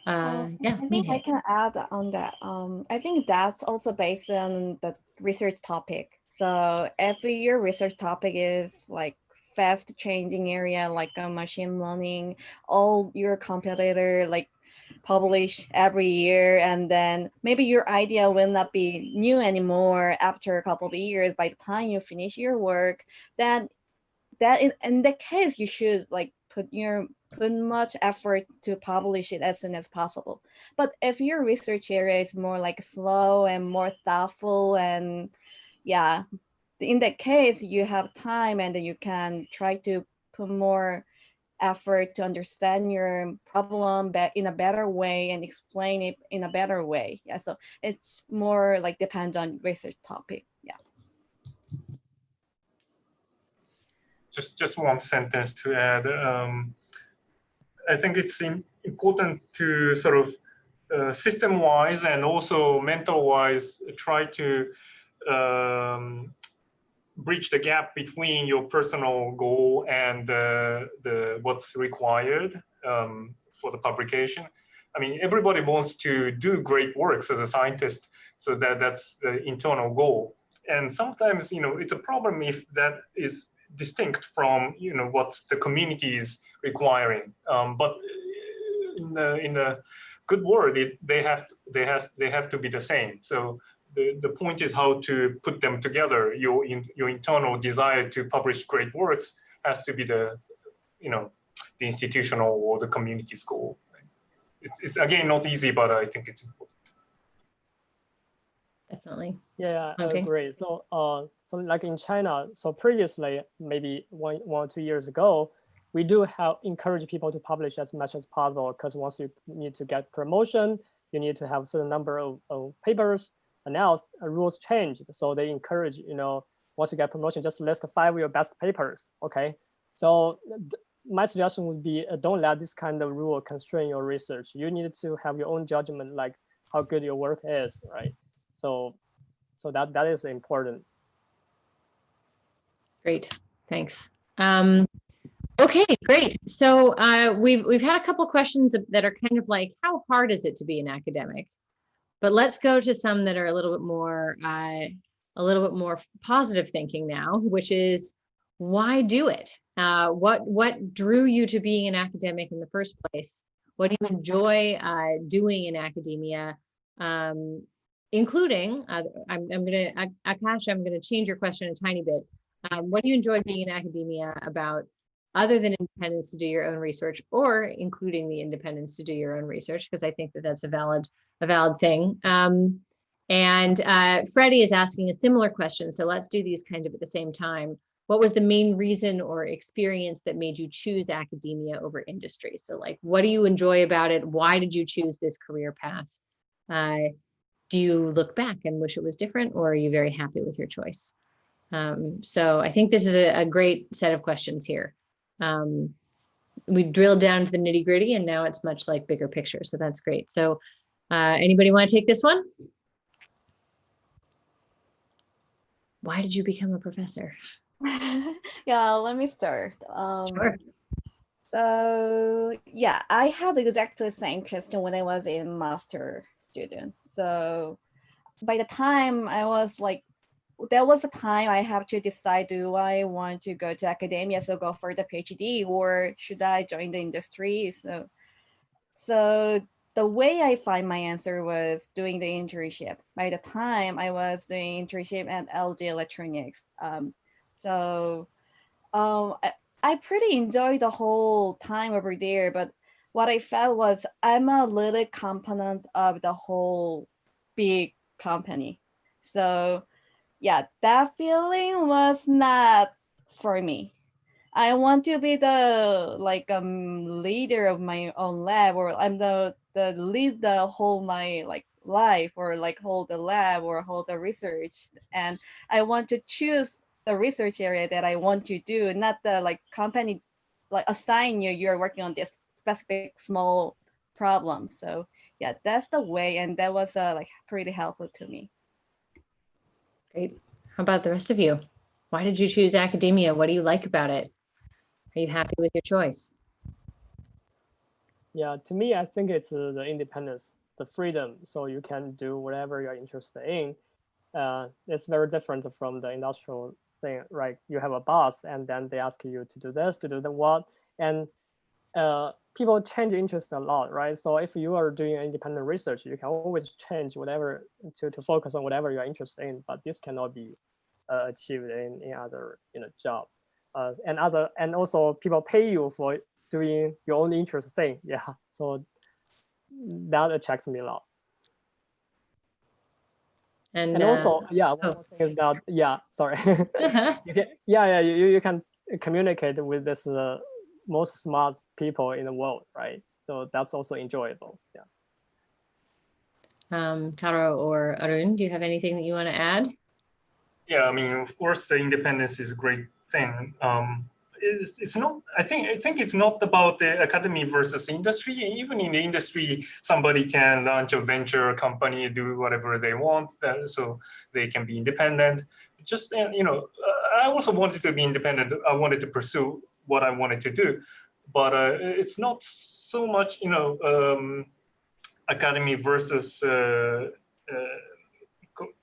I think I can add on that. I think that's also based on the research topic. So every year research topic is like fast changing area, like machine learning. All your competitor like publish every year, and then maybe your idea will not be new anymore after a couple of years. By the time you finish your work, then in that case you should like put much effort to publish it as soon as possible. But if your research area is more like slow and more thoughtful, and yeah, in that case you have time and you can try to put more effort to understand your problem in a better way and explain it in a better way. Yeah, so it's more like depends on research topic. Yeah. Just one sentence to add. I think it's important to sort of system-wise and also mental-wise try to bridge the gap between your personal goal and what's required for the publication. I mean, everybody wants to do great works as a scientist, so that's the internal goal. And sometimes, it's a problem if that is distinct from, what the community is requiring. But in the good world, they have to be the same. So the point is how to put them together. Your internal desire to publish great works has to be the institutional or the community's goal. It's again not easy, but I think it's important. Definitely. Yeah, I Okay. agree. So, so like in China, so previously, maybe one or 2 years ago, we do encourage people to publish as much as possible, because once you need to get promotion, you need to have a certain number of papers. And now rules changed, so they encourage, once you get promotion, just list 5 of your best papers. Okay, so my suggestion would be don't let this kind of rule constrain your research. You need to have your own judgment, like how good your work is, right? So that is important. Great, thanks. Okay, great. So we've had a couple questions that are kind of like, how hard is it to be an academic? But let's go to some that are a little bit more positive thinking now, which is, why do it? What drew you to being an academic in the first place? What do you enjoy doing in academia? Including, Akash, I'm gonna change your question a tiny bit. What do you enjoy being in academia about, other than independence to do your own research, or including the independence to do your own research? Because I think that that's a valid thing. And Freddie is asking a similar question, so let's do these kind of at the same time. What was the main reason or experience that made you choose academia over industry? So like, what do you enjoy about it? Why did you choose this career path? Do you look back and wish it was different, or are you very happy with your choice? So I think this is a great set of questions here. We drilled down to the nitty gritty, and now it's much like bigger picture. So that's great. So anybody want to take this one? Why did you become a professor? Yeah, let me start. Sure. So yeah, I had exactly the same question when I was a master student. So by the time I was like, there was a time I have to decide, do I want to go to academia, so go for the PhD, or should I join the industry? So the way I find my answer was doing the internship. By the time I was doing internship at LG Electronics. I pretty enjoyed the whole time over there, but what I felt was I'm a little component of the whole big company. So yeah, that feeling was not for me. I want to be the leader of my own lab, or I'm the lead the whole my life, or hold the lab or hold the research, and I want to choose the research area that I want to do, not the company assign you're working on this specific small problem. So yeah, that's the way, and that was pretty helpful to me. Great. How about the rest of you? Why did you choose academia? What do you like about it? Are you happy with your choice? Yeah, to me, I think it's the independence, the freedom, so you can do whatever you're interested in. It's very different from the industrial thing, right? You have a boss, and then they ask you to do this, to do the what, and people change interest a lot, right? So if you are doing independent research, you can always change whatever to focus on whatever you're interested in, but this cannot be achieved in other job. And also people pay you for doing your own interest thing. Yeah, so that attracts me a lot. And also, yeah, one more thing is that, yeah, sorry. You can communicate with this most smart people in the world, right? So that's also enjoyable. Yeah. Taro or Arun, do you have anything that you want to add? Yeah, I mean, of course, the independence is a great thing. It's not. I think it's not about the academy versus industry. Even in the industry, somebody can launch a venture company, do whatever they want, so they can be independent. Just I also wanted to be independent. I wanted to pursue what I wanted to do, but it's not so much academy versus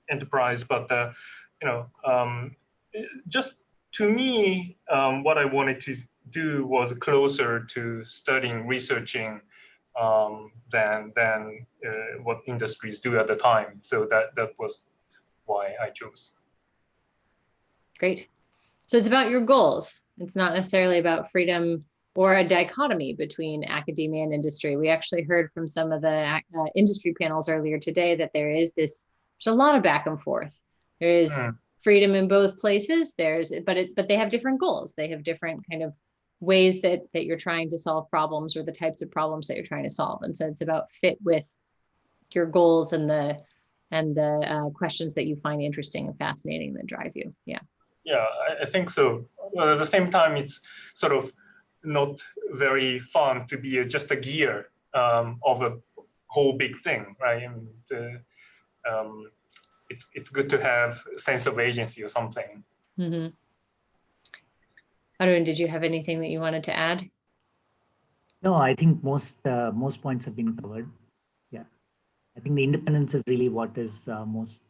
enterprise, but just to me, what I wanted to do was closer to studying, researching than what industries do at the time. So that was why I chose. Great. So it's about your goals. It's not necessarily about freedom or a dichotomy between academia and industry. We actually heard from some of the industry panels earlier today that there's a lot of back and forth. There is freedom in both places. But they have different goals. They have different kind of ways that you're trying to solve problems, or the types of problems that you're trying to solve. And so it's about fit with your goals and the questions that you find interesting and fascinating that drive you. Yeah. Yeah, I think so. At the same time, it's sort of not very fun to be just a gear of a whole big thing, right? And it's good to have a sense of agency or something. Mm-hmm. Arun, did you have anything that you wanted to add? No, I think most points have been covered. Yeah, I think the independence is really what is most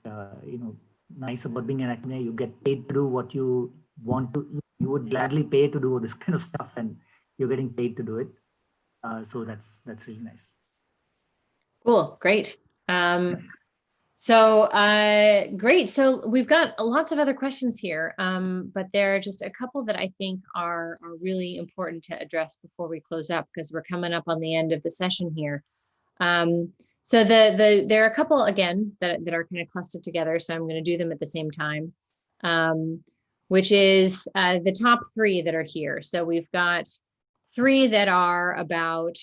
nice about being an academia. You get paid to do what you want to. You would gladly pay to do this kind of stuff, and you're getting paid to do it. So that's really nice. Cool, great. Great. So we've got lots of other questions here, but there are just a couple that I think are really important to address before we close up, because we're coming up on the end of the session here. So there are a couple, again, that are kind of clustered together, so I'm going to do them at the same time, which is the top three that are here. So we've got three that are about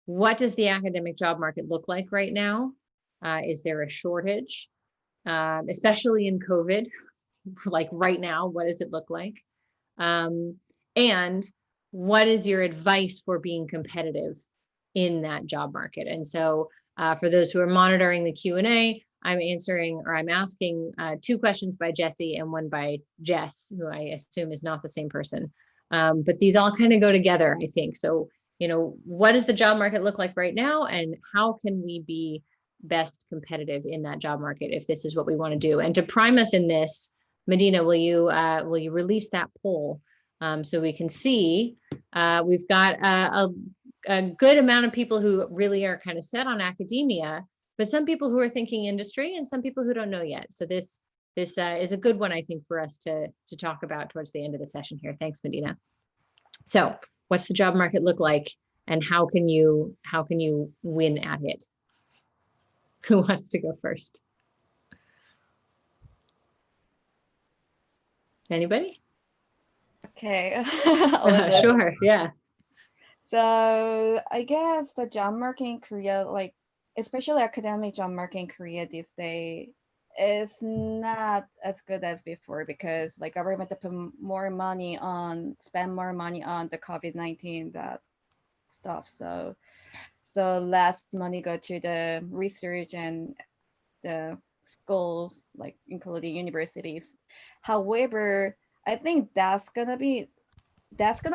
what does the academic job market look like right now? Is there a shortage, especially in COVID? Like right now, what does it look like? And what is your advice for being competitive in that job market? And so for those who are monitoring the Q&A, I'm asking two questions by Jesse and one by Jess, who I assume is not the same person. But these all kind of go together, I think. So, what does the job market look like right now, and how can we be best competitive in that job market if this is what we want to do? And to prime us in this, Medina, will you release that poll so we can see? We've got a good amount of people who really are kind of set on academia, but some people who are thinking industry, and some people who don't know yet. So this is a good one, I think, for us to talk about towards the end of the session here. Thanks, Medina. So what's the job market look like, and how can you win at it? Who wants to go first? Anybody? Okay. Sure, yeah. So I guess the job market in Korea, like especially academic job market in Korea these days, is not as good as before, because like government to put spend more money on the COVID-19 that stuff. So less money go to the research and the schools, like including universities. However, I think that's gonna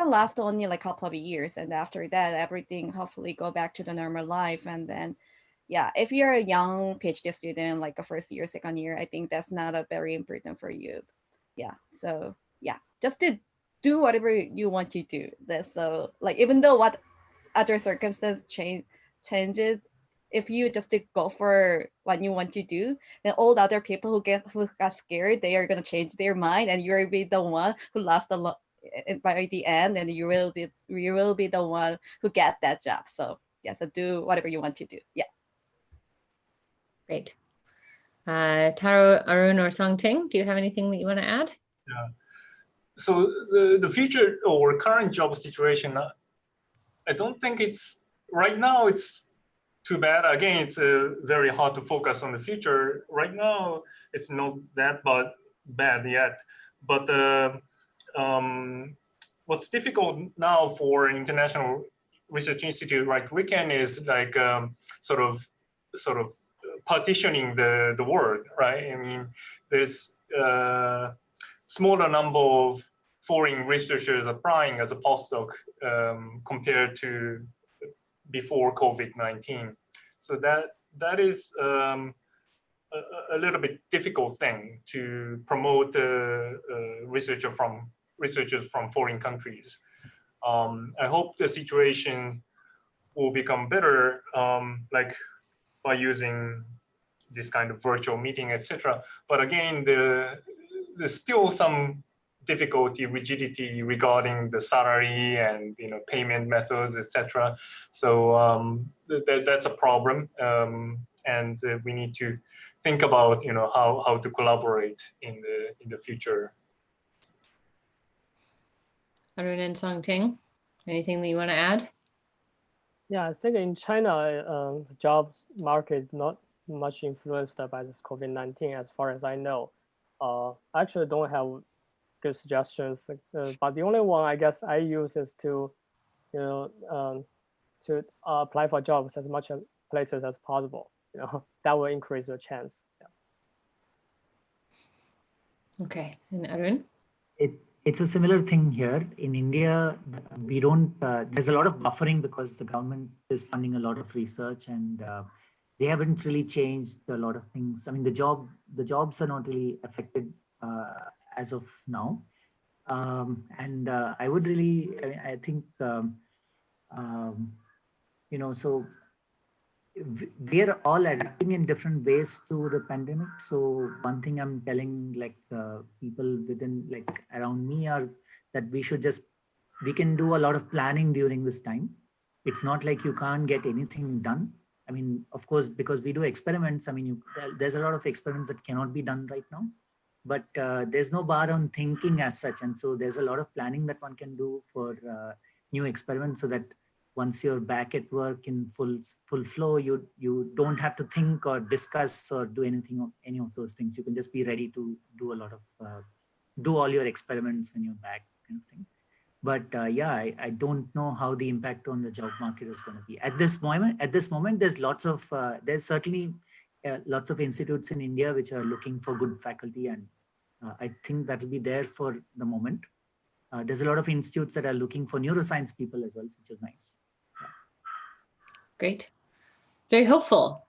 last only like a couple of years, and after that everything hopefully go back to the normal life. And then yeah, if you're a young PhD student, like a first year, second year, I think that's not a very important for you. Yeah, so yeah, just to do whatever you want to do. That's so like, even though what other circumstances changes, if you just to go for what you want to do, then all the other people who got scared, they are gonna change their mind, and you'll be the one who lost by the end, and you will be the one who get that job. So yeah, so do whatever you want to do. Yeah. Great. Taro, Arun, or Songting, do you have anything that you want to add? Yeah. So the future or current job situation, I don't think right now it's too bad. Again, it's very hard to focus on the future. Right now, it's not that bad yet. But what's difficult now for international research institute like RIKEN is like sort of partitioning the world, right? I mean, there's a smaller number of foreign researchers applying as a postdoc compared to before COVID-19. So that is a little bit difficult thing to promote researchers from foreign countries. I hope the situation will become better, like by using this kind of virtual meeting, etc. But again, there's still some difficulty, rigidity regarding the salary and payment methods, etc. So that's a problem, and we need to think about how to collaborate in the future. Arun and Songting, anything that you want to add? Yeah, I think in China, the jobs market not much influenced by this COVID-19, as far as I know. I actually don't have good suggestions, but the only one I guess I use is to, to apply for jobs as much places as possible. That will increase your chance. Yeah. Okay, and Arun? It's a similar thing here. In India, we don't, there's a lot of buffering because the government is funding a lot of research, and they haven't really changed a lot of things. I mean, the jobs are not really affected as of now. And I would really, I think, so we're all adapting in different ways to the pandemic. So one thing I'm telling people within around me are that we can do a lot of planning during this time. It's not like you can't get anything done. I mean, of course, because we do experiments, I mean, there's a lot of experiments that cannot be done right now, but there's no bar on thinking as such. And so there's a lot of planning that one can do for new experiments, so that once you're back at work in full flow, you don't have to think or discuss or do any of those things. You can just be ready to do a lot of, do all your experiments when you're back, kind of thing. But yeah, I don't know how the impact on the job market is going to be. At this moment, there's certainly lots of institutes in India which are looking for good faculty, and I think that will be there for the moment. There's a lot of institutes that are looking for neuroscience people as well, which is nice. Great. Very hopeful.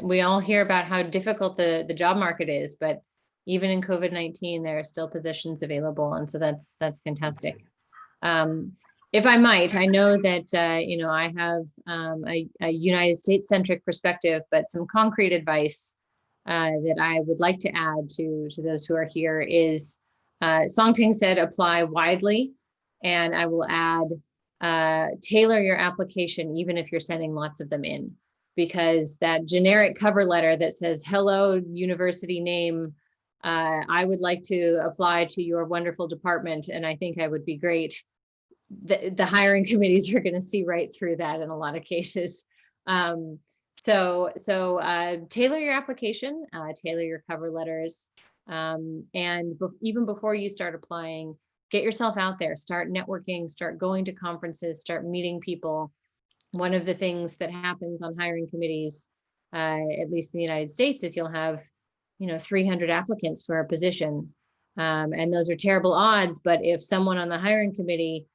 We all hear about how difficult the job market is, but even in COVID-19, there are still positions available. And so that's fantastic. If I might, I know that, I have a United States centric perspective, but some concrete advice that I would like to add to those who are here is, Songting said, apply widely. And I will add, tailor your application, even if you're sending lots of them in, because that generic cover letter that says, hello, university name, I would like to apply to your wonderful department, and I think I would be great. The hiring committees are going to see right through that in a lot of cases. So tailor your application, tailor your cover letters, and even before you start applying, get yourself out there, start networking, start going to conferences, start meeting people. One of the things that happens on hiring committees, at least in the United States, is you'll have, 300 applicants for a position. And those are terrible odds. But if someone on the hiring committee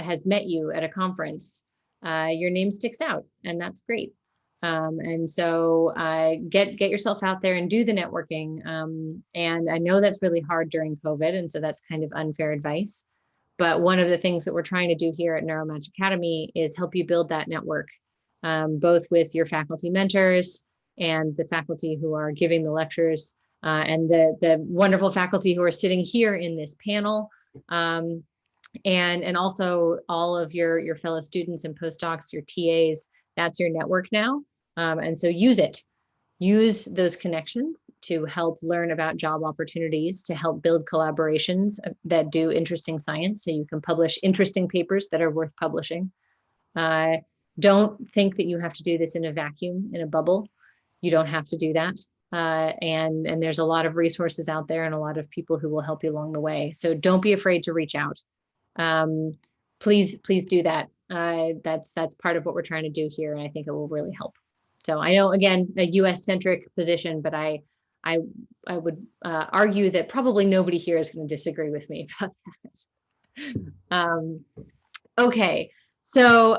has met you at a conference, your name sticks out, and that's great. And so get yourself out there and do the networking. And I know that's really hard during COVID, and so that's kind of unfair advice. But one of the things that we're trying to do here at Neuromatch Academy is help you build that network, both with your faculty mentors and the faculty who are giving the lectures, and the wonderful faculty who are sitting here in this panel, and also all of your fellow students and postdocs, your TAs. That's your network now. And so use it. Use those connections to help learn about job opportunities, to help build collaborations that do interesting science, so you can publish interesting papers that are worth publishing. Don't think that you have to do this in a vacuum, in a bubble. You don't have to do that. And there's a lot of resources out there and a lot of people who will help you along the way. So don't be afraid to reach out. Please do that. That's part of what we're trying to do here, and I think it will really help. So I know, again, a US centric position, but I would argue that probably nobody here is going to disagree with me about that. Okay, so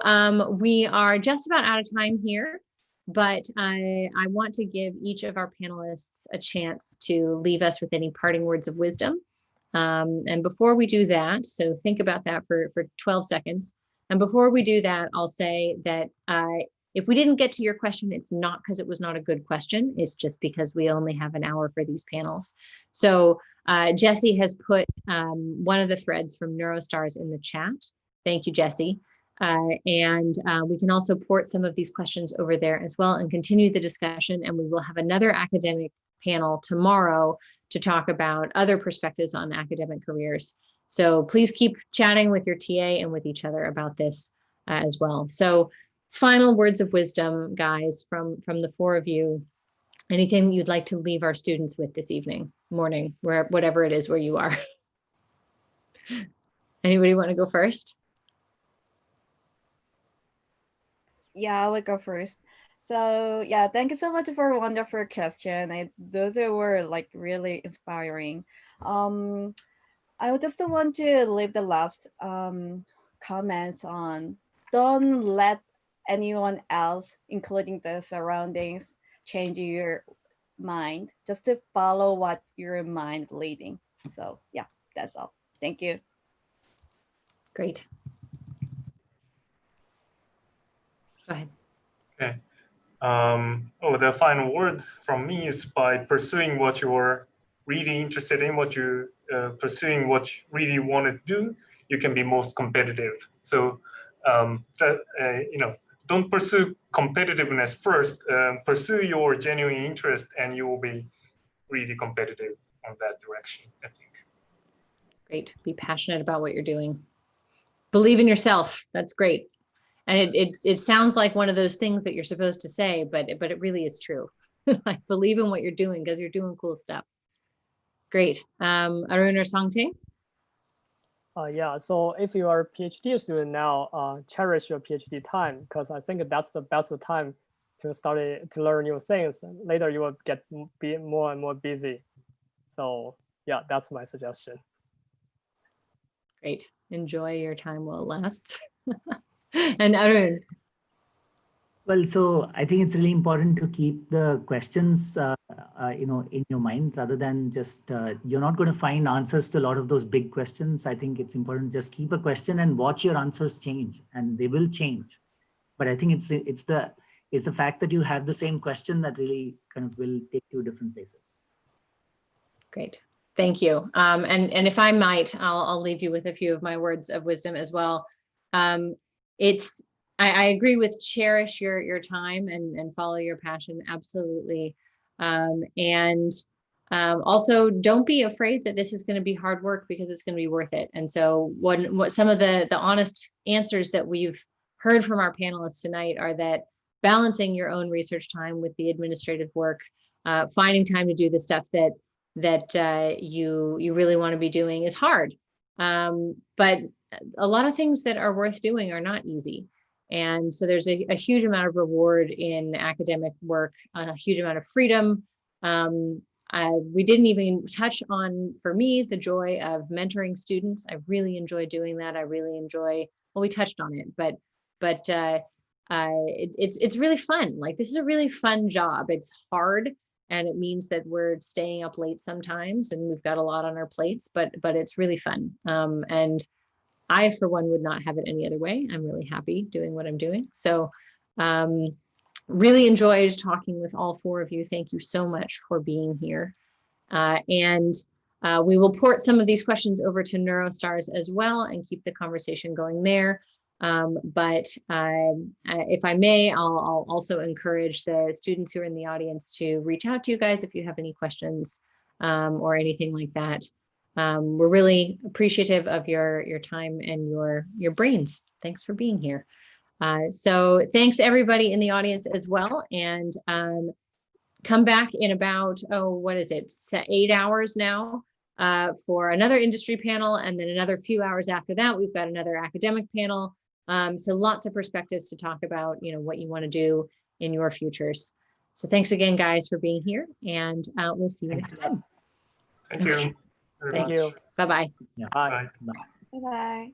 we are just about out of time here. but I want to give each of our panelists a chance to leave us with any parting words of wisdom. And before we do that, so think about that for 12 seconds. And before we do that, I'll say that if we didn't get to your question, it's not because it was not a good question. It's just because we only have an hour for these panels. So Jesse has put one of the threads from Neurostars in the chat. Thank you, Jesse. And we can also port some of these questions over there as well and continue the discussion. And we will have another academic panel tomorrow to talk about other perspectives on academic careers. So please keep chatting with your TA and with each other about this as well. So final words of wisdom, guys, from the four of you. Anything you'd like to leave our students with this evening, morning, whatever it is where you are. Anybody want to go first? Yeah, I will go first. So yeah, thank you so much for a wonderful question. Those were like really inspiring. I just want to leave the last comments on, don't let anyone else, including the surroundings, change your mind. Just to follow what your mind leading. So yeah, that's all. Thank you. Great. Go ahead. Okay. The final word from me is, by pursuing what you're really interested in, pursuing what you really want to do, you can be most competitive. So don't pursue competitiveness first. Pursue your genuine interest, and you will be really competitive on that direction, I think. Great. Be passionate about what you're doing. Believe in yourself. That's great. And it sounds like one of those things that you're supposed to say, but it really is true. Like, believe in what you're doing because you're doing cool stuff. Great. Arun or Songting? Yeah, so if you are a PhD student now, cherish your PhD time, because I think that's the best time to to learn new things. Later you will be more and more busy. So yeah, that's my suggestion. Great. Enjoy your time while it lasts. And Arun? Well, so I think it's really important to keep the questions, in your mind, rather than just, you're not going to find answers to a lot of those big questions. I think it's important to just keep a question and watch your answers change, and they will change. But I think it's the fact that you have the same question that really kind of will take you different places. Great. Thank you. And if I might, I'll leave you with a few of my words of wisdom as well. I agree with cherish your time and follow your passion. Absolutely. Also don't be afraid that this is going to be hard work, because it's going to be worth it. And so what some of the honest answers that we've heard from our panelists tonight are that balancing your own research time with the administrative work, finding time to do the stuff that you really want to be doing is hard. But a lot of things that are worth doing are not easy. And so there's a huge amount of reward in academic work, a huge amount of freedom. We didn't even touch on, for me, the joy of mentoring students. I really enjoy doing that. I really enjoy, well, we touched on it, but it's really fun. Like, this is a really fun job. It's hard, and it means that we're staying up late sometimes, and we've got a lot on our plates, but it's really fun. And I, for one, would not have it any other way. I'm really happy doing what I'm doing. So really enjoyed talking with all four of you. Thank you so much for being here. And we will port some of these questions over to Neurostars as well and keep the conversation going there. But if I may, I'll also encourage the students who are in the audience to reach out to you guys if you have any questions or anything like that. We're really appreciative of your time and your brains. Thanks for being here. So thanks everybody in the audience as well. And come back in about, what is it, 8 hours now for another industry panel. And then another few hours after that, we've got another academic panel. So lots of perspectives to talk about, what you want to do in your futures. So thanks again, guys, for being here, and we'll see you next time. Thank you. Thank you. Bye-bye. Yeah. Bye. Bye. Bye-bye.